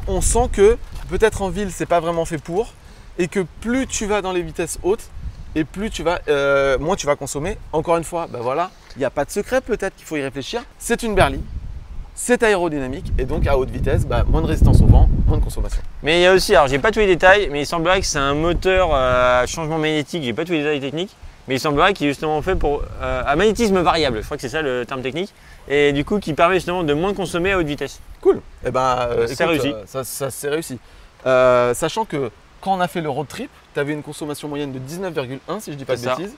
on sent que peut-être en ville, c'est pas vraiment fait pour, et que plus tu vas dans les vitesses hautes, et plus tu vas, moins tu vas consommer. Encore une fois, ben voilà, il n'y a pas de secret, peut-être qu'il faut y réfléchir. C'est une berline, c'est aérodynamique et donc à haute vitesse, moins de résistance au vent, moins de consommation. Mais il y a aussi, alors j'ai pas tous les détails, mais il semblerait que c'est un moteur à changement magnétique, j'ai pas tous les détails techniques, mais il semblerait qu'il est justement fait pour à magnétisme variable, je crois que c'est ça le terme technique, et du coup qui permet justement de moins consommer à haute vitesse. Cool, et c'est réussi. Ça c'est réussi. Sachant que quand on a fait le road trip, tu avais une consommation moyenne de 19,1 si je dis pas de bêtises.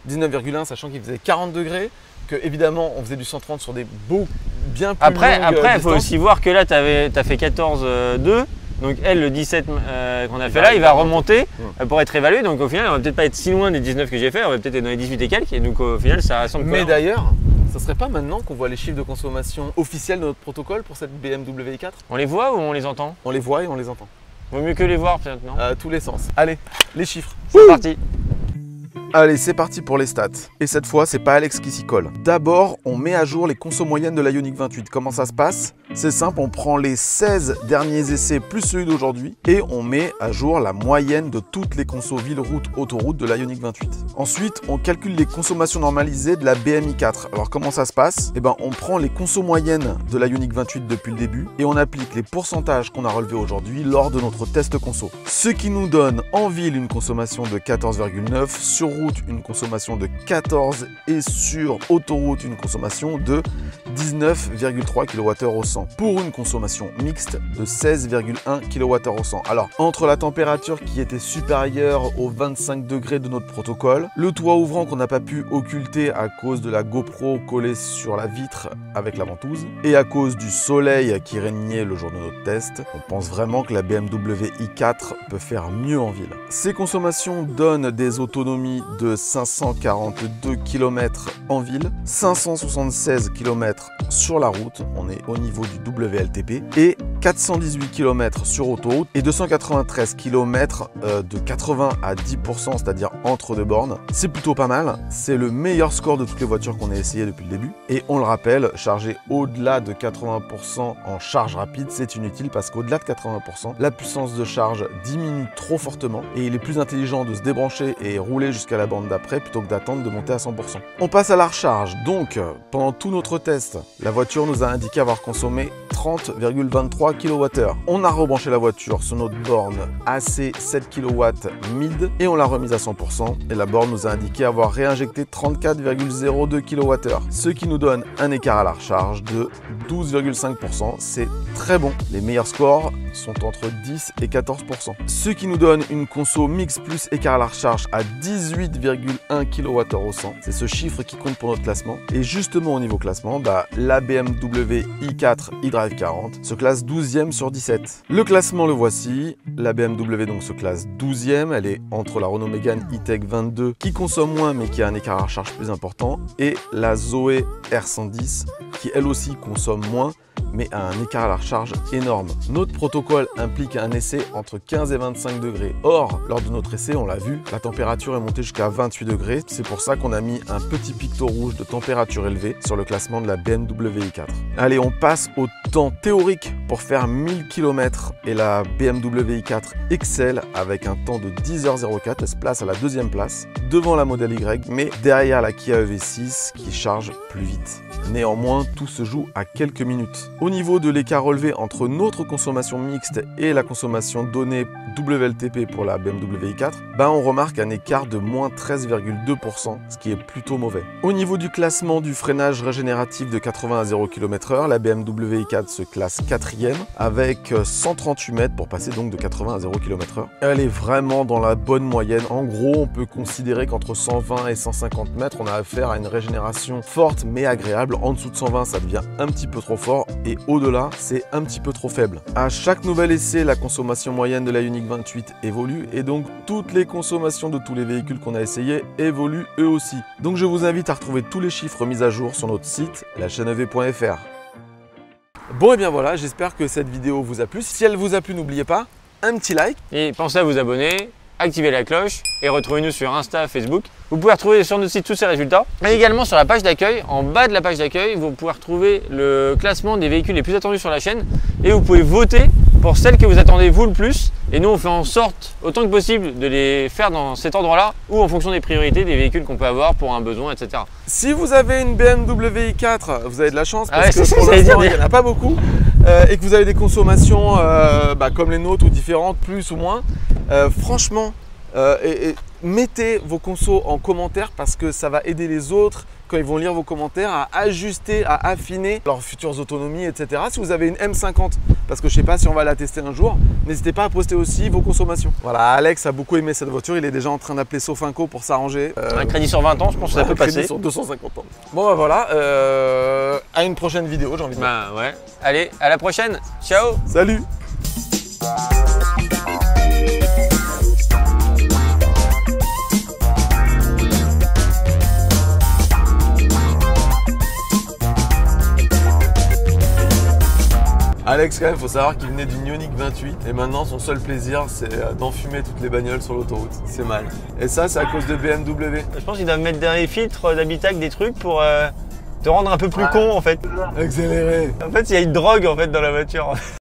19,1 sachant qu'il faisait 40 degrés, que évidemment on faisait du 130 sur des beaux bien plus Après, il faut distances. aussi voir que là tu as fait 14,2. Donc elle, le 17 qu'on a fait là, il va remonter pour être évalué. Donc au final, on va peut-être pas être si loin des 19 que j'ai fait, on va peut-être être dans les 18 et quelques. Et donc au final, ça ressemble. Mais d'ailleurs, ça serait pas maintenant qu'on voit les chiffres de consommation officiels de notre protocole pour cette BMW i4? On les voit ou on les entend? On les voit et on les entend. Vaut mieux que les voir peut-être, non? Tous les sens. Allez, les chiffres. C'est parti. Allez, c'est parti pour les stats. Et cette fois, c'est pas Alex qui s'y colle. D'abord, on met à jour les consos moyennes de la Ioniq 28. Comment ça se passe? C'est simple, on prend les 16 derniers essais plus celui d'aujourd'hui et on met à jour la moyenne de toutes les consos ville-route, autoroute de la Ioniq 28. Ensuite, on calcule les consommations normalisées de la BM i4. Alors comment ça se passe? On prend les consos moyennes de la Ioniq 28 depuis le début et on applique les pourcentages qu'on a relevés aujourd'hui lors de notre test conso. Ce qui nous donne en ville une consommation de 14,9, sur route une consommation de 14 et sur autoroute une consommation de 19,3 kWh au 100 pour une consommation mixte de 16,1 kWh au 100. Alors entre la température qui était supérieure aux 25 degrés de notre protocole, le toit ouvrant qu'on n'a pas pu occulter à cause de la GoPro collée sur la vitre avec la ventouse et à cause du soleil qui régnait le jour de notre test, on pense vraiment que la BMW i4 peut faire mieux en ville. Ces consommations donnent des autonomies de 542 km en ville, 576 km sur la route, on est au niveau du WLTP, et 418 km sur autoroute et 293 km de 80 à 10%, c'est-à-dire entre deux bornes. C'est plutôt pas mal, c'est le meilleur score de toutes les voitures qu'on ait essayé depuis le début. Et on le rappelle, charger au-delà de 80% en charge rapide, c'est inutile parce qu'au-delà de 80%, la puissance de charge diminue trop fortement et il est plus intelligent de se débrancher et rouler jusqu'à la borne d'après plutôt que d'attendre de monter à 100%. On passe à la recharge. Donc, pendant tout notre test, la voiture nous a indiqué avoir consommé 30,23 kWh. On a rebranché la voiture sur notre borne AC 7 kW mid et on l'a remise à 100% et la borne nous a indiqué avoir réinjecté 34,02 kWh, ce qui nous donne un écart à la recharge de 12,5%. C'est très bon. Les meilleurs scores sont entre 10 et 14%. Ce qui nous donne une conso mix plus écart à la recharge à 18,1 kWh au 100. C'est ce chiffre qui compte pour notre classement. Et justement au niveau classement, la BMW i4 iDrive 40 se classe 12e sur 17. Le classement le voici. La BMW donc se classe 12e. Elle est entre la Renault Mégane E-Tech 22 qui consomme moins mais qui a un écart à la recharge plus important et la Zoé R110 qui elle aussi consomme moins mais a un écart à la recharge énorme. Notre protocole implique un essai entre 15 et 25 degrés. Or, lors de notre essai, on l'a vu, la température est montée jusqu'à 28 degrés. C'est pour ça qu'on a mis un petit picto rouge de température élevée sur le classement de la BMW i4. Allez, on passe au temps théorique pour faire 1000 km et la BMW i4 excelle avec un temps de 10h04. Elle se place à la deuxième place devant la Model Y, mais derrière la Kia EV6 qui charge plus vite. Néanmoins, tout se joue à quelques minutes. Au niveau de l'écart relevé entre notre consommation mixte et la consommation donnée WLTP pour la BMW i4, on remarque un écart de moins 13,2%, ce qui est plutôt mauvais. Au niveau du classement du freinage régénératif de 80 à 0 km/h, la BMW i4 se classe 4e avec 138 mètres pour passer donc de 80 à 0 km/h. Elle est vraiment dans la bonne moyenne. En gros, on peut considérer qu'entre 120 et 150 mètres, on a affaire à une régénération forte mais agréable. En dessous de 120, ça devient un petit peu trop fort et et au-delà, c'est un petit peu trop faible. À chaque nouvel essai, la consommation moyenne de la Ioniq 28 évolue et donc toutes les consommations de tous les véhicules qu'on a essayés évoluent eux aussi. Donc je vous invite à retrouver tous les chiffres mis à jour sur notre site lachaînev.fr. Bon et bien voilà, j'espère que cette vidéo vous a plu. Si elle vous a plu, n'oubliez pas, un petit like. Et pensez à vous abonner, activer la cloche et retrouvez-nous sur Insta, Facebook. Vous pouvez retrouver sur notre site tous ces résultats. Et également sur la page d'accueil, en bas de la page d'accueil, vous pouvez retrouver le classement des véhicules les plus attendus sur la chaîne et vous pouvez voter pour celles que vous attendez vous le plus. Et nous, on fait en sorte, autant que possible, de les faire dans cet endroit-là ou en fonction des priorités des véhicules qu'on peut avoir pour un besoin, etc. Si vous avez une BMW i4, vous avez de la chance parce que c'est pour ça, l'instant, il n'y en a pas beaucoup et que vous avez des consommations comme les nôtres ou différentes, plus ou moins, franchement, mettez vos consos en commentaire parce que ça va aider les autres quand ils vont lire vos commentaires à ajuster, à affiner leurs futures autonomies, etc. Si vous avez une M50, parce que je ne sais pas si on va la tester un jour, n'hésitez pas à poster aussi vos consommations. Voilà, Alex a beaucoup aimé cette voiture, il est déjà en train d'appeler Sofinco pour s'arranger. Un crédit sur 20 ans, je pense que ça peut passer. Un crédit sur 250 ans. Bon bah voilà, à une prochaine vidéo, j'ai envie de dire. Bah ouais, allez, à la prochaine, ciao. Salut. Alex, quand même, il faut savoir qu'il venait d'une Ioniq 28 et maintenant son seul plaisir c'est d'enfumer toutes les bagnoles sur l'autoroute. C'est mal. Et ça, c'est à cause de BMW. Je pense qu'ils doivent mettre des filtres d'habitacle, des trucs pour te rendre un peu plus con en fait. Accéléré. En fait, il y a une drogue en fait dans la voiture.